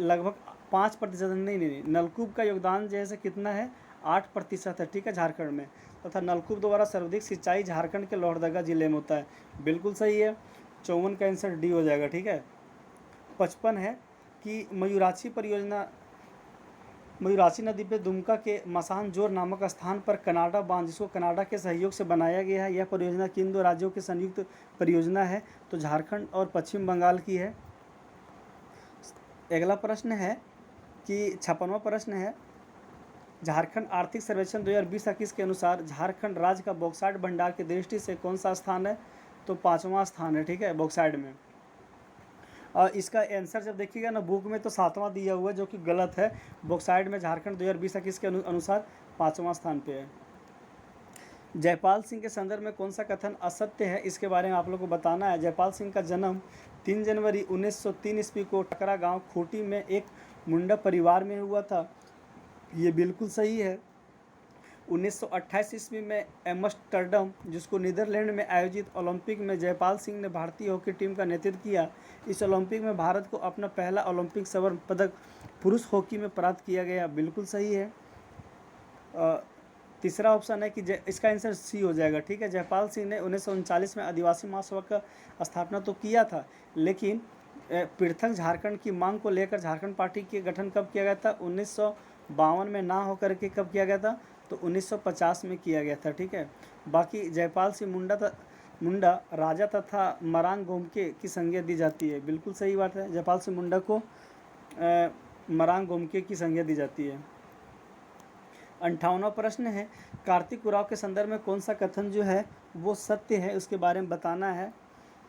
लगभग 5%, नहीं, नलकूप का योगदान जैसे कितना है 8% है, ठीक है, झारखंड में। तथा नलकूप द्वारा सर्वाधिक सिंचाई झारखंड के लोहरदगा जिले में होता है, बिल्कुल सही है। 54 का आंसर डी हो जाएगा, ठीक है। 55 है कि मयूराक्षी नदी पे दुमका के मसानजोर नामक स्थान पर कनाडा बांध, जिसको कनाडा के सहयोग से बनाया गया है, यह परियोजना किन 2 राज्यों की संयुक्त परियोजना है, तो झारखंड और पश्चिम बंगाल की है। अगला प्रश्न है कि 56वां प्रश्न है झारखंड आर्थिक सर्वेक्षण 2020-21 के अनुसार झारखंड राज्य का बॉक्साइट भंडार की दृष्टि से कौन सा स्थान है, तो 5वां स्थान है, ठीक है, बॉक्साइट में। और इसका आंसर जब देखिएगा ना बुक में तो 7वां दिया हुआ है, जो कि गलत है। बॉक्साइट में झारखंड 2020-21 के अनुसार 5वां स्थान पे है। जयपाल सिंह के संदर्भ में कौन सा कथन असत्य है, इसके बारे में आप लोग को बताना है। जयपाल सिंह का जन्म 3 जनवरी 1903 ईस्वी को टकरा गांव खूंटी में एक मुंडा परिवार में हुआ था, ये बिल्कुल सही है। 1928 ईस्वी में एम्स्टर्डम, जिसको नीदरलैंड में आयोजित ओलंपिक में जयपाल सिंह ने भारतीय हॉकी टीम का नेतृत्व किया। इस ओलंपिक में भारत को अपना पहला ओलंपिक स्वर्ण पदक पुरुष हॉकी में प्राप्त किया गया, बिल्कुल सही है। तीसरा ऑप्शन है कि इसका आंसर सी हो जाएगा, ठीक है। जयपाल सिंह ने 1939 में आदिवासी महासभा का स्थापना तो किया था, लेकिन पृथक झारखंड की मांग को लेकर झारखंड पार्टी के गठन कब किया गया था, 1952 में ना होकर के कब किया गया था, तो 1950 में किया गया था, ठीक है। बाकी जयपाल सिंह मुंडा राजा तथा मरांग गोमके की संज्ञा दी जाती है, बिल्कुल सही बात है। जयपाल सिंह मुंडा को मरांग गोमके की संज्ञा दी जाती है। 58वां प्रश्न है कार्तिक उरांव के संदर्भ में कौन सा कथन जो है वो सत्य है, उसके बारे में बताना है।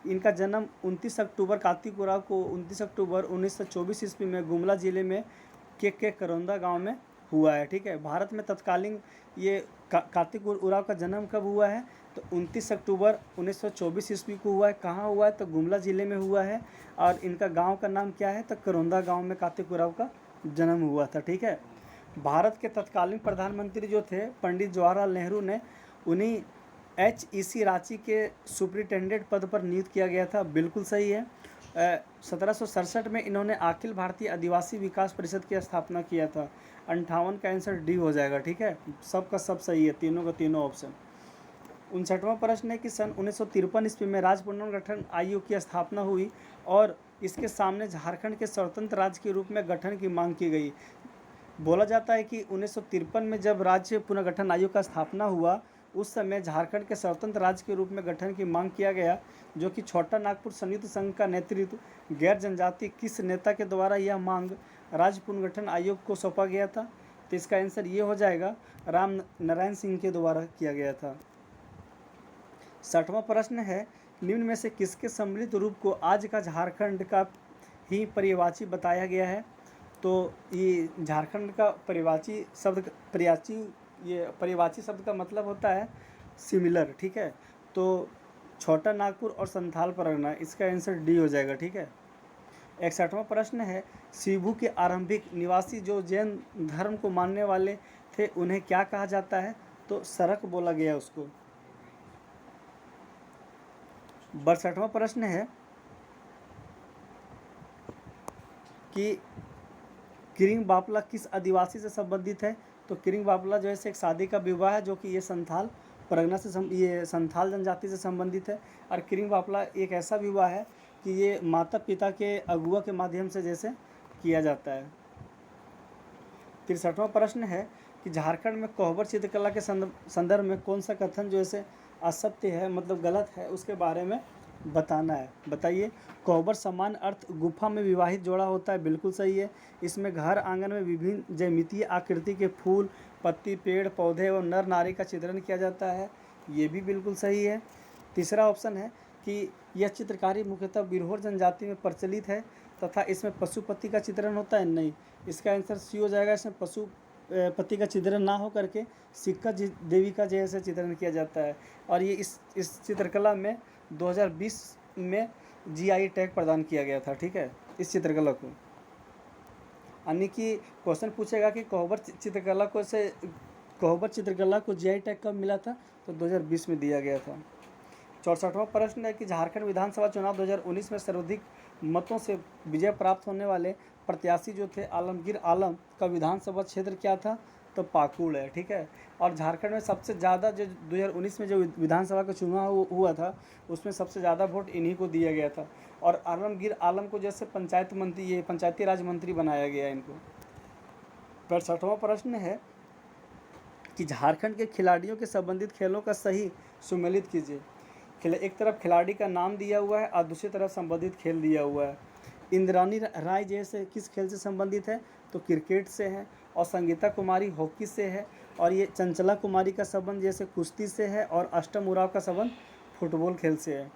इनका जन्म 29 अक्टूबर कार्तिक उरांव को 29 अक्टूबर 1924 ईस्वी में गुमला जिले में के करौंदा गांव में हुआ है, ठीक है। भारत में तत्कालीन ये कार्तिक उरांव का जन्म कब हुआ है, तो 29 अक्टूबर 1924 ईस्वी को हुआ है। कहाँ हुआ है? तो गुमला ज़िले में हुआ है। और इनका गांव का नाम क्या है? तो करोंदा गांव में कार्तिक उरांव का जन्म हुआ था। ठीक है। भारत के तत्कालीन प्रधानमंत्री जो थे पंडित जवाहरलाल नेहरू ने उन्हीं HEC रांची के सुप्रिंटेंडेंट पद पर नियुक्त किया गया था। बिल्कुल सही है। 1767 में इन्होंने अखिल भारतीय आदिवासी विकास परिषद की स्थापना किया था। 58 का आंसर डी हो जाएगा। ठीक है, सबका सब सही है, तीनों का तीनों ऑप्शन। 59वां प्रश्न है कि सन 1953 ईस्वी में राज्य पुनर्गठन आयोग की स्थापना हुई और इसके सामने झारखंड के स्वतंत्र राज्य के रूप में गठन की मांग की गई। बोला जाता है कि 1953 में जब राज्य पुनर्गठन आयोग का स्थापना हुआ उस समय झारखंड के स्वतंत्र राज्य के रूप में गठन की मांग किया गया, जो कि छोटा नागपुर संयुक्त संघ का नेतृत्व गैर जनजातीय किस नेता के द्वारा यह मांग राज्य पुनर्गठन आयोग को सौंपा गया था? तो इसका आंसर ये हो जाएगा, राम नारायण सिंह के द्वारा किया गया था। 60वां प्रश्न है, निम्न में से किसके सम्मिलित रूप को आज का झारखंड का ही पर्यायवाची बताया गया है? तो ये झारखंड का पर्यायवाची शब्द का मतलब होता है सिमिलर। ठीक है, तो छोटा नागपुर और संथाल परगना, इसका आंसर डी हो जाएगा। ठीक है। 61वां प्रश्न है, सिबू के आरंभिक निवासी जो जैन धर्म को मानने वाले थे उन्हें क्या कहा जाता है? तो सरक बोला गया उसको। 62वां प्रश्न है कि किरिंग बापला किस आदिवासी से संबंधित है? तो किरिंग बापला जो है एक शादी का विवाह है जो कि ये संथाल परगना से ये संथाल जनजाति से संबंधित है। और किरिंग बापला एक ऐसा विवाह है कि ये माता पिता के अगुआ के माध्यम से जैसे किया जाता है। 63वां प्रश्न है कि झारखंड में कोहबर चित्रकला के संदर्भ में कौन सा कथन जो है असत्य है, मतलब गलत है, उसके बारे में बताना है। बताइए। कोहबर समान अर्थ गुफा में विवाहित जोड़ा होता है। बिल्कुल सही है। इसमें घर आंगन में विभिन्न ज्यामितीय आकृति के फूल, पत्ती, पेड़ पौधे एवं नर नारी का चित्रण किया जाता है। ये भी बिल्कुल सही है। तीसरा ऑप्शन है कि यह चित्रकारी मुख्यतः बिरहोर जनजाति में प्रचलित है तथा इसमें पशुपति का चित्रण होता है। नहीं, इसका आंसर सी हो जाएगा। इसमें पशुपति का चित्रण ना हो करके सिक्का देवी का जैसे चित्रण किया जाता है। और ये इस चित्रकला में 2020 में GI टैग प्रदान किया गया था। ठीक है, इस चित्रकला को। यानी कि क्वेश्चन पूछेगा कि कोहबर चित्रकला को GI टैग कब मिला था? तो 2020 में दिया गया था। 64वां प्रश्न है कि झारखंड विधानसभा चुनाव 2019 में सर्वाधिक मतों से विजय प्राप्त होने वाले प्रत्याशी जो थे आलमगीर आलम का विधानसभा क्षेत्र क्या था? तो पाकुड़ है। ठीक है। और झारखंड में सबसे ज़्यादा जो 2019 में जो विधानसभा का चुनाव हुआ था उसमें सबसे ज़्यादा वोट इन्हीं को दिया गया था। और आलमगीर आलम को जैसे पंचायती राज मंत्री बनाया गया इनको। 65वां प्रश्न है कि झारखंड के खिलाड़ियों के संबंधित खेलों का सही सुमेलित कीजिए। एक तरफ खिलाड़ी का नाम दिया हुआ है और दूसरी तरफ संबंधित खेल दिया हुआ है। इंद्राणी राय जैसे किस खेल से संबंधित है? तो क्रिकेट से है। और संगीता कुमारी हॉकी से है। और ये चंचला कुमारी का संबंध जैसे कुश्ती से है। और अष्टम उरांव का संबंध फुटबॉल खेल से है।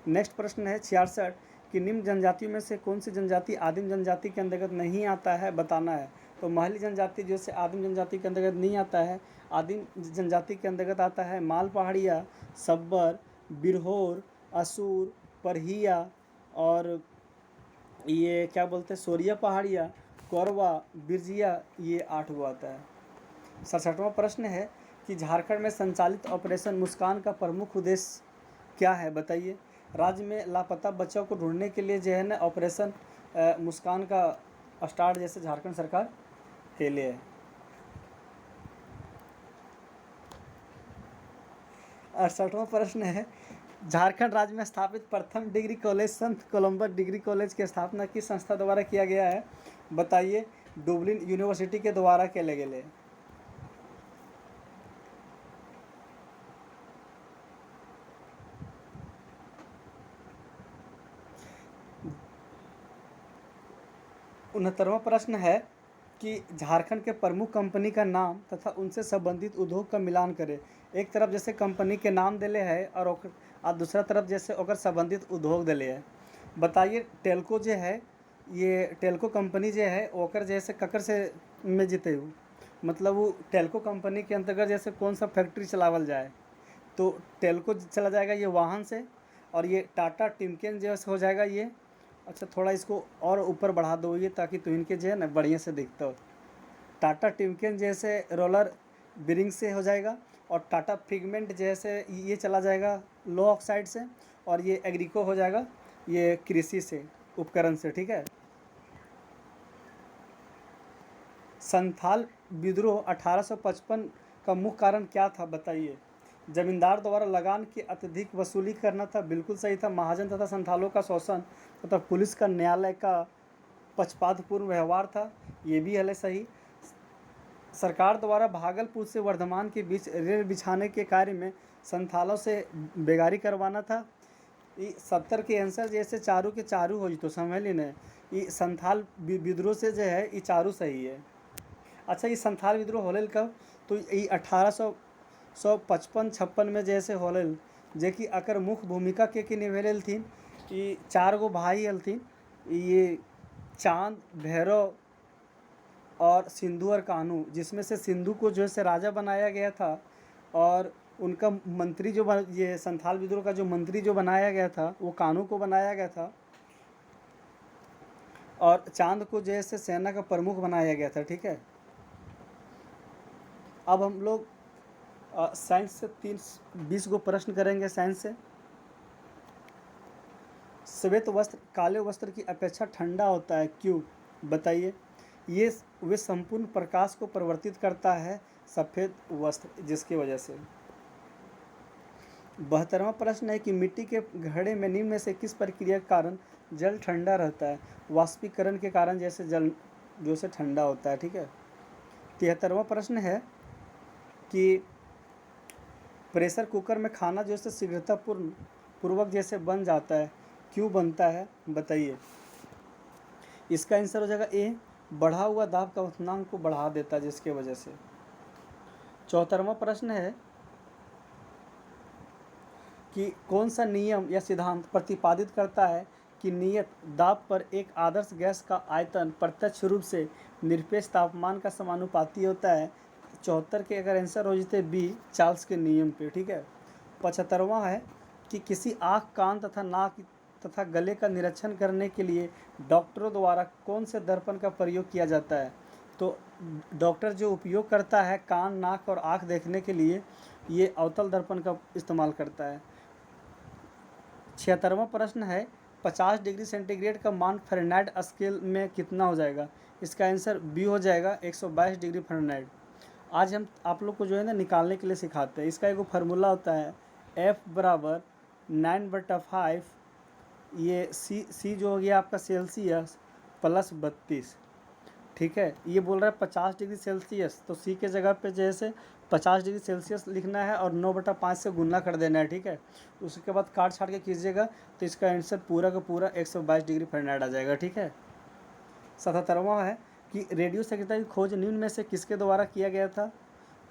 नेक्स्ट प्रश्न है 66 कि निम्न जनजातियों में से कौन सी जनजाति आदिम जनजाति के अंतर्गत नहीं आता है? बताना है। तो महली जनजाति जैसे आदिम जनजाति के अंतर्गत नहीं आता है। आदिम जनजाति के अंतर्गत आता है माल पहाड़िया, सब्बर, बिरहोर, असुर, परहिया और ये क्या बोलते हैं सोरिया पहाड़िया, कोरवा, बिरजिया, ये 8 गो आता है। 67वां प्रश्न है कि झारखंड में संचालित ऑपरेशन मुस्कान का प्रमुख उद्देश्य क्या है? बताइए। राज्य में लापता बच्चों को ढूंढने के लिए जो है ना ऑपरेशन मुस्कान का स्टार्ट जैसे झारखंड सरकार के लिए है। 68वां प्रश्न है झारखंड राज्य में स्थापित प्रथम डिग्री कॉलेज संत कोलंबस डिग्री कॉलेज की स्थापना किस संस्था द्वारा किया गया है? बताइए। डुबलिन यूनिवर्सिटी के द्वारा किया गया। उनहत्तरवां प्रश्न है कि झारखंड के प्रमुख कंपनी का नाम तथा उनसे संबंधित उद्योग का मिलान करें। एक तरफ जैसे कंपनी के नाम दिले है और दूसरा तरफ जैसे ओकर संबंधित उद्योग दिले है। बताइए। टेल्को जो है ये टेल्को कंपनी जो है ओकर जैसे ककर से में जीते हो, मतलब वो टेल्को कंपनी के अंतर्गत जैसे कौन सा फैक्ट्री चलावल जाए? तो टेल्को चला जाएगा ये वाहन से, और ये टाटा टिमकेन जो हो जाएगा ये। अच्छा थोड़ा इसको और ऊपर बढ़ा दो ये, ताकि तो इनके जो है ना बढ़िया से दिखता हो। टाटा टिमकेन जैसे रोलर बिरिंग से हो जाएगा, और टाटा पिगमेंट जैसे ये चला जाएगा लो ऑक्साइड से, और ये एग्रीको हो जाएगा ये कृषि से, उपकरण से, ठीक है। संथाल विद्रोह 1855 का मुख्य कारण क्या था, बताइए। जमींदार द्वारा लगान की अत्यधिक वसूली करना था, बिल्कुल सही था। महाजन तथा संथालों का शोषण तथा पुलिस का न्यायालय का पक्षपातपूर्ण व्यवहार था, ये भी है सही। सरकार द्वारा भागलपुर से वर्धमान के बीच रेल बिछाने के कार्य में संथालों से बेगारी करवाना था। ये 70 के आंसर जैसे चारू के चारू हो तो समझ ली न, ये संथाल विद्रोह से जो है ये चारू सही है। अच्छा ये संथाल विद्रोह होलेल कब, तो ये 1855-56 में जैसे होलेल, जे कि अकर मुख्य भूमिका के निभेल थी। ये 4 गो भाई हलथिन, ये चांद, भैरव और सिंधु और कान्हू, जिसमें से सिंधु को जो है राजा बनाया गया था, और उनका मंत्री जो ये संथाल विद्रोह का जो मंत्री जो बनाया गया था वो कान्हू को बनाया गया था, और चांद को जैसे सेना का प्रमुख बनाया गया था, ठीक है। अब हम लोग साइंस से 20 गो प्रश्न करेंगे साइंस से। श्वेत वस्त्र काले वस्त्र की अपेक्षा ठंडा होता है, क्यों, बताइए। ये वे संपूर्ण प्रकाश को परिवर्तित करता है सफ़ेद वस्त्र, जिसकी वजह से। 72वां प्रश्न है कि मिट्टी के घड़े में निम्न में से किस प्रक्रिया के कारण जल ठंडा रहता है। वाष्पीकरण के कारण जैसे जल जो से ठंडा होता है, ठीक है। 73वां प्रश्न है कि प्रेशर कुकर में खाना जो से शीघ्रतापूर्वक जैसे बन जाता है, क्यों बनता है, बताइए। इसका आंसर हो जाएगा ए, बढ़ा हुआ दाब का क्वथनांक को बढ़ा देता है, जिसके वजह से। 74वां प्रश्न है कि कौन सा नियम या सिद्धांत प्रतिपादित करता है कि नियत दाब पर एक आदर्श गैस का आयतन प्रत्यक्ष रूप से निरपेक्ष तापमान का समानुपाती होता है। 74 के अगर आंसर हो जाते बी, चार्ल्स के नियम पे, ठीक है। 75वां है कि किसी आँख, कान तथा नाक तथा गले का निरीक्षण करने के लिए डॉक्टरों द्वारा कौन से दर्पण का प्रयोग किया जाता है। तो डॉक्टर जो उपयोग करता है कान, नाक और आँख देखने के लिए, ये अवतल दर्पण का इस्तेमाल करता है। 76वां प्रश्न है 50 डिग्री सेंटीग्रेड का मान फ़ारेनहाइट स्केल में कितना हो जाएगा। इसका आंसर बी हो जाएगा 122 डिग्री फ़ारेनहाइट। आज हम आप लोग को जो है ना निकालने के लिए सिखाते हैं। इसका एक फार्मूला होता है F बराबर 9/5, ये सी जो हो गया आपका सेल्सियस प्लस 32, ठीक है। ये बोल रहा है 50 डिग्री सेल्सियस, तो सी के जगह पे जैसे 50 डिग्री सेल्सियस लिखना है और 9/5 से गुना कर देना है, ठीक है। उसके बाद काट छाट के कीजिएगा तो इसका आंसर पूरा का पूरा 122 डिग्री फ़ारेनहाइट आ जाएगा, ठीक है। 77वां है कि रेडियो सक्रियता की खोज निम्न में से किसके द्वारा किया गया था।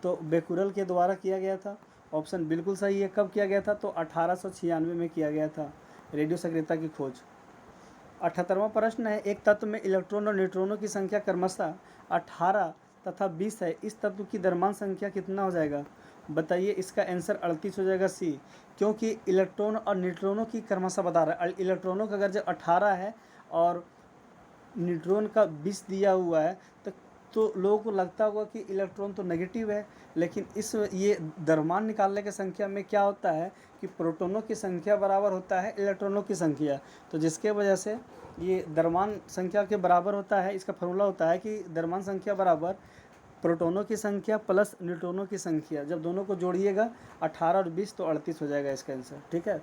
तो बेकुरल के द्वारा किया गया था, ऑप्शन बिल्कुल सही है। कब किया गया था, तो 1896 में किया गया था रेडियो सक्रियता की खोज। 78वां प्रश्न है एक तत्व में इलेक्ट्रॉन और न्यूट्रॉनों की संख्या क्रमशः 18 तथा 20 है, इस तत्व की द्रव्यमान संख्या कितना हो जाएगा, बताइए। इसका आंसर 38 हो जाएगा सी, क्योंकि इलेक्ट्रॉन और न्यूट्रॉनों की क्रमशः बता रहा है। इलेक्ट्रॉनों का अगर जो 18 है और न्यूट्रॉन का 20 दिया हुआ है तो लोगों को लगता होगा कि इलेक्ट्रॉन तो नेगेटिव है, लेकिन इस ये द्रव्यमान निकालने की संख्या में क्या होता है कि प्रोटॉनों की संख्या बराबर होता है इलेक्ट्रॉनों की संख्या, तो जिसके वजह से ये द्रव्यमान संख्या के बराबर होता है। इसका फॉर्मूला होता है कि द्रव्यमान संख्या बराबर प्रोटॉनों की संख्या प्लस न्यूट्रॉनों की संख्या, जब दोनों को जोड़िएगा 18 और 20 तो 38 हो जाएगा इसका आंसर, ठीक है।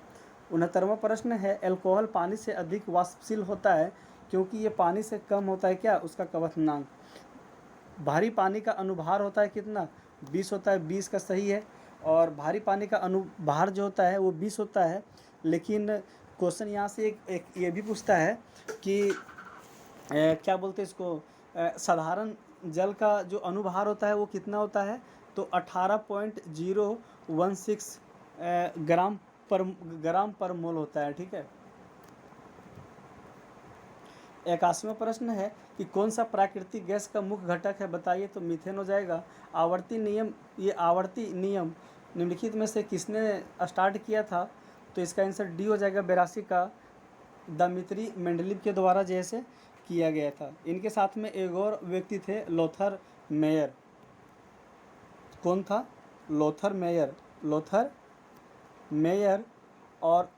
69वां प्रश्न है अल्कोहल पानी से अधिक वाष्पशील होता है क्योंकि ये पानी से कम होता है, क्या, उसका क्वथनांक। भारी पानी का अनुभार होता है कितना, 20 होता है, 20 का सही है। और भारी पानी का अनुभार जो होता है वो 20 होता है, लेकिन क्वेश्चन यहाँ से एक ये भी पूछता है कि क्या बोलते हैं इसको, साधारण जल का जो अनुभार होता है वो कितना होता है, तो 18.016 ग्राम पर मोल होता है, ठीक है। 81वां प्रश्न है कि कौन सा प्राकृतिक गैस का मुख्य घटक है, बताइए। तो मीथेन हो जाएगा। आवर्ती नियम, ये आवर्ती नियम निम्नलिखित में से किसने स्टार्ट किया था? तो इसका आंसर डी हो जाएगा, 82 का दमित्री मेंडलीव के द्वारा जैसे किया गया था। इनके साथ में एक और व्यक्ति थे, लोथर मेयर। कौन था? Lothar Meyer. लोथर मेयर और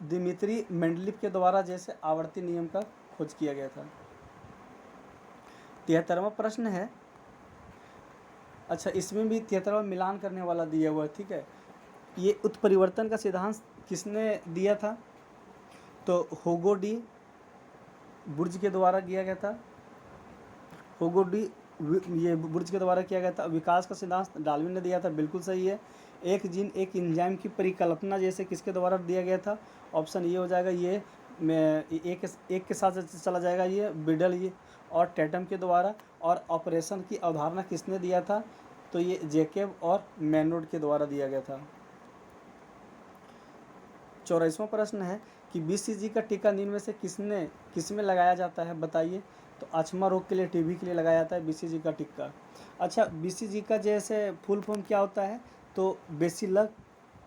दिमित्री मेंडलीव के द्वारा जैसे आवर्ती नियम का खोज किया गया था। 73वां प्रश्न है, अच्छा इसमें भी 73वां मिलान करने वाला दिया हुआ है, ठीक है। ये उत्परिवर्तन का सिद्धांत किसने दिया था? तो हुगो डी बुर्ज के द्वारा किया गया था। हुगो डी ये बुर्ज के द्वारा किया गया था। विकास का सिद्धांत डार्विन ने दिया था, बिल्कुल सही है। एक जीन एक एंजाइम की परिकल्पना जैसे किसके द्वारा दिया गया था? ऑप्शन ये हो जाएगा, ये मैं एक के साथ चला जाएगा, ये बिडल ये और टैटम के द्वारा। और ऑपरेशन की अवधारणा किसने दिया था? तो ये जैकब और मैनोड के द्वारा दिया गया था। 84वां प्रश्न है कि बीसीजी का टीका निम्न में से किसमें लगाया जाता है? बताइए। तो अक्षमा रोग के लिए, टीबी के लिए लगाया जाता है बीसीजी का टीका। अच्छा, बीसीजी का जैसे फुल फॉर्म क्या होता है? तो बेसिलस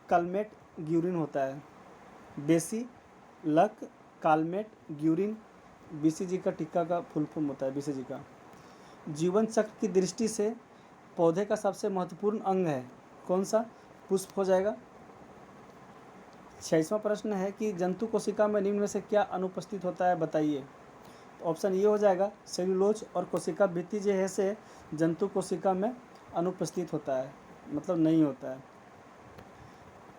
कालमेट ग्यूरिन होता है। बेसिलस कालमेट ग्यूरिन बीसीजी का टीका का फुल फॉर्म होता है बीसीजी का। जीवन चक्र की दृष्टि से पौधे का सबसे महत्वपूर्ण अंग है कौन सा? पुष्प हो जाएगा। 26वां प्रश्न है कि जंतु कोशिका में निम्न में से क्या अनुपस्थित होता है? बताइए। तो ऑप्शन ये हो जाएगा, सेल्यूलोज और कोशिका भित्ति जो है से जंतु कोशिका में अनुपस्थित होता है, मतलब नहीं होता है।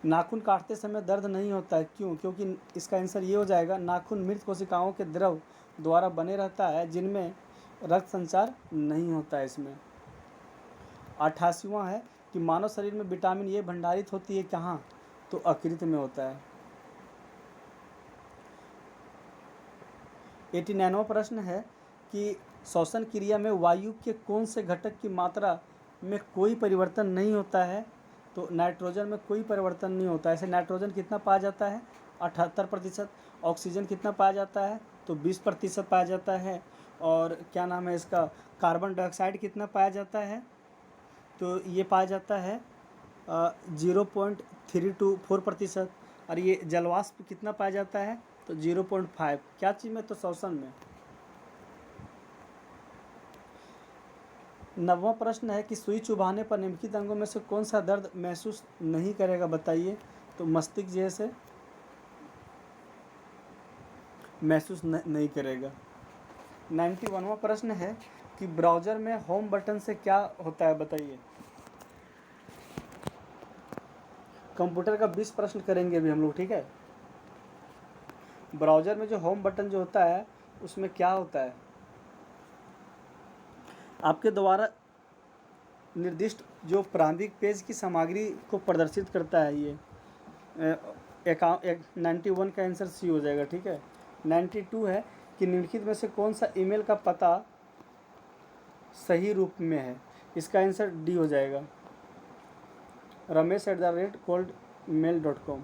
नाखून काटते समय दर्द नहीं होता है, क्यों? क्योंकि इसका आंसर ये हो जाएगा, नाखून मृत कोशिकाओं के द्रव द्वारा बने रहता है जिनमें रक्त संचार नहीं होता है इसमें। 88वां है कि मानव शरीर में विटामिन ए भंडारित होती है कहाँ? तो यकृत में होता है। 89वां प्रश्न है कि श्वसन क्रिया में वायु के कौन से घटक की मात्रा में कोई परिवर्तन नहीं होता है? तो नाइट्रोजन में कोई परिवर्तन नहीं होता है। ऐसे नाइट्रोजन कितना पाया जाता है? 78%। ऑक्सीजन कितना पाया जाता है? तो 20% पाया जाता है। और क्या नाम है इसका, कार्बन डाइऑक्साइड कितना पाया जाता है? तो ये पाया जाता है 0.324%। और ये जलवाष्प कितना पाया जाता है? तो 0.5। क्या चीज़ में? तो श्वसन में। 9वां प्रश्न है कि सुई चुभाने पर निम्नलिखित अंगों में से कौन सा दर्द महसूस नहीं करेगा? बताइए। तो मस्तिष्क जैसे महसूस नहीं करेगा। 91वां प्रश्न है कि ब्राउज़र में होम बटन से क्या होता है? बताइए। कंप्यूटर का 20 प्रश्न करेंगे अभी हम लोग, ठीक है। ब्राउज़र में जो होम बटन जो होता है उसमें क्या होता है? आपके द्वारा निर्दिष्ट जो प्रारंभिक पेज की सामग्री को प्रदर्शित करता है ये। 91 का आंसर सी हो जाएगा, ठीक है। 92 है कि निम्नलिखित में से कौन सा ईमेल का पता सही रूप में है? इसका आंसर डी हो जाएगा, ramesh@coldmail.com।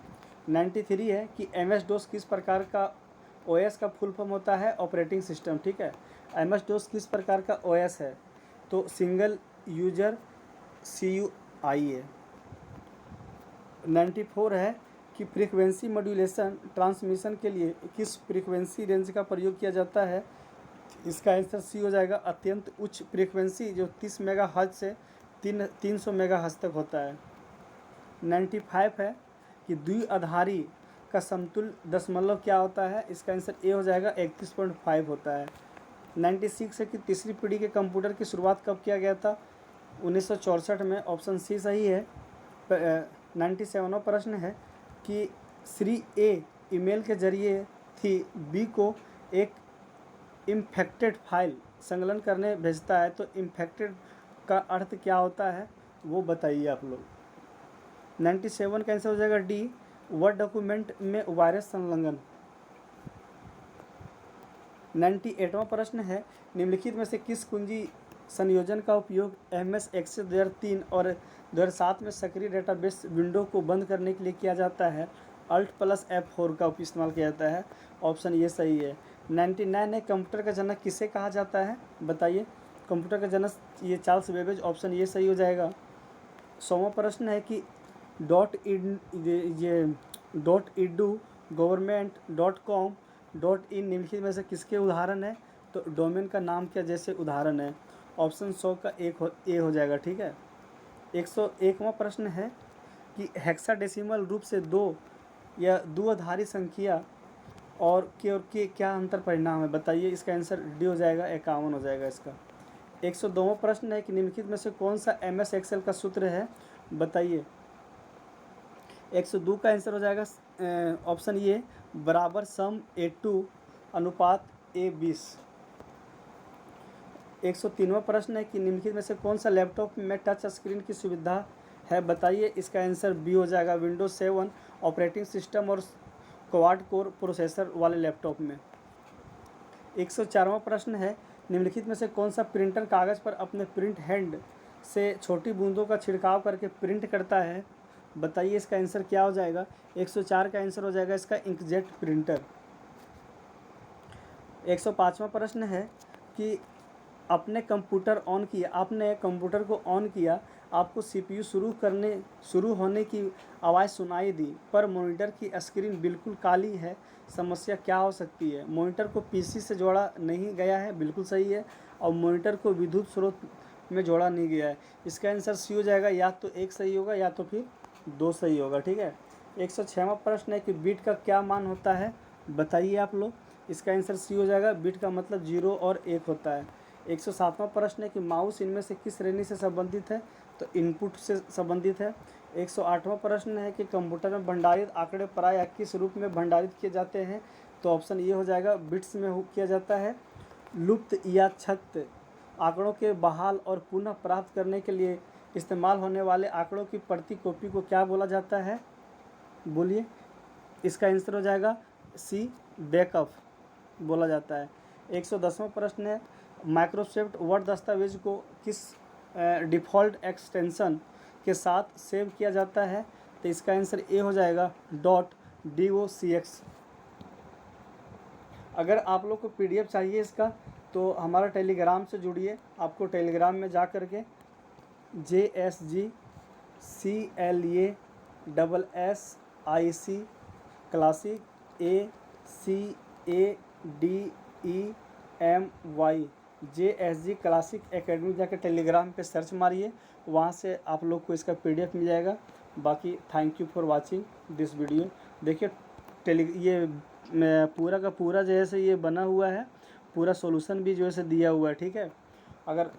93 है कि MS DOS किस प्रकार का OS का फुल फॉर्म होता है? ऑपरेटिंग सिस्टम, ठीक है। MS DOS किस प्रकार का OS है? तो सिंगल यूजर CUI है। 94 है कि फ्रीक्वेंसी मॉड्यूलेशन ट्रांसमिशन के लिए किस फ्रीक्वेंसी रेंज का प्रयोग किया जाता है? इसका आंसर सी हो जाएगा, अत्यंत उच्च फ्रीक्वेंसी जो 30 मेगाहर्ट्ज से 300 मेगाहर्ट्ज तक होता है। 95 है कि द्विआधारी का समतुल्य दशमलव क्या होता है? इसका आंसर ए हो जाएगा, 31.5 होता है। 96 है कि तीसरी पीढ़ी के कंप्यूटर की शुरुआत कब किया गया था? 1964 में। ऑप्शन सी सही है। 97वां प्रश्न है कि श्री ए ईमेल के जरिए थी बी को एक इन्फेक्टेड फाइल संकलन करने भेजता है, तो इन्फेक्टेड का अर्थ क्या होता है वो बताइए आप लोग। 97 का आंसर हो जाएगा डी, वर्ड डॉक्यूमेंट में वायरस संलग्न। 98वां प्रश्न है निम्नलिखित में से किस कुंजी संयोजन का उपयोग MS Access 2003 और 2007 में सक्रिय डेटाबेस विंडो को बंद करने के लिए किया जाता है? Alt+F4 का इस्तेमाल किया जाता है। ऑप्शन ये सही है। 99 है कंप्यूटर का जनक किसे कहा जाता है? बताइए। कंप्यूटर का जनक ये चार्ल्स बेबेज। ऑप्शन ये सही हो जाएगा। 100वां प्रश्न है कि .edu government.com .in निम्नलिखित में से किसके उदाहरण है? तो डोमेन का नाम क्या जैसे उदाहरण है? ऑप्शन 100 का ए हो जाएगा, ठीक है। 101वां प्रश्न है कि हेक्साडेसिमल रूप से 2 या द्विआधारी संख्या और के क्या अंतर परिणाम है? बताइए। इसका आंसर डी हो जाएगा, 51 हो जाएगा इसका। 102वां प्रश्न है कि निम्नलिखित में से कौन सा MS एक्सेल का सूत्र है? बताइए। 102 का आंसर हो जाएगा ऑप्शन ए बराबर सम A2 अनुपात A20। 103वां प्रश्न है कि निम्नलिखित में से कौन सा लैपटॉप में टच स्क्रीन की सुविधा है? बताइए। इसका आंसर बी हो जाएगा, विंडोज 7 ऑपरेटिंग सिस्टम और क्वाड कोर प्रोसेसर वाले लैपटॉप में। 104वां प्रश्न है निम्नलिखित में से कौन सा प्रिंटर कागज़ पर अपने प्रिंट हैंड से छोटी बूंदों का छिड़काव करके प्रिंट करता है? बताइए। इसका आंसर क्या हो जाएगा? 104 का आंसर हो जाएगा इसका इंकजेट प्रिंटर। 105वां प्रश्न है कि आपने कंप्यूटर को ऑन किया, आपको CPU शुरू होने की आवाज़ सुनाई दी, पर मॉनिटर की स्क्रीन बिल्कुल काली है। समस्या क्या हो सकती है? मॉनिटर को PC से जोड़ा नहीं गया है, बिल्कुल सही है। और मॉनिटर को विद्युत स्रोत में जोड़ा नहीं गया है। इसका आंसर सी हो जाएगा, या तो 1 सही होगा या तो फिर 2 सही होगा, ठीक है। 106वां प्रश्न है कि बीट का क्या मान होता है? बताइए आप लोग। इसका आंसर सी हो जाएगा, बीट का मतलब 0 और 1 होता है। 107वां प्रश्न है कि माउस इनमें से किस श्रेणी से संबंधित है? तो इनपुट से संबंधित है। 108वां प्रश्न है कि कंप्यूटर में भंडारित आंकड़े प्रायः किस रूप में भंडारित किए जाते हैं? तो ऑप्शन ये हो जाएगा, बिट्स में किया जाता है। लुप्त या क्षत आंकड़ों के बहाल और पुनः प्राप्त करने के लिए इस्तेमाल होने वाले आंकड़ों की प्रति कॉपी को क्या बोला जाता है? बोलिए। इसका आंसर हो जाएगा सी, बैकअप बोला जाता है। 110वां प्रश्न है माइक्रोसॉफ्ट वर्ड दस्तावेज को किस डिफ़ॉल्ट एक्सटेंशन के साथ सेव किया जाता है? तो इसका आंसर ए हो जाएगा, .docx। अगर आप लोग को PDF चाहिए इसका तो हमारा टेलीग्राम से जुड़िए। आपको टेलीग्राम में जा कर के JSGCLASSIC classic ACADEMY JSG classic academy जाकर टेलीग्राम पे सर्च मारिए, वहाँ से आप लोग को इसका PDF मिल जाएगा। बाकी thank you for watching this video. देखिए ये पूरा का पूरा जैसे ये बना हुआ है, पूरा सॉल्यूशन भी जो है दिया हुआ है, ठीक है। अगर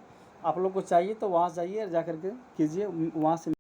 आप लोग को चाहिए तो वहाँ जाइए, जा कर के कीजिए, वहाँ से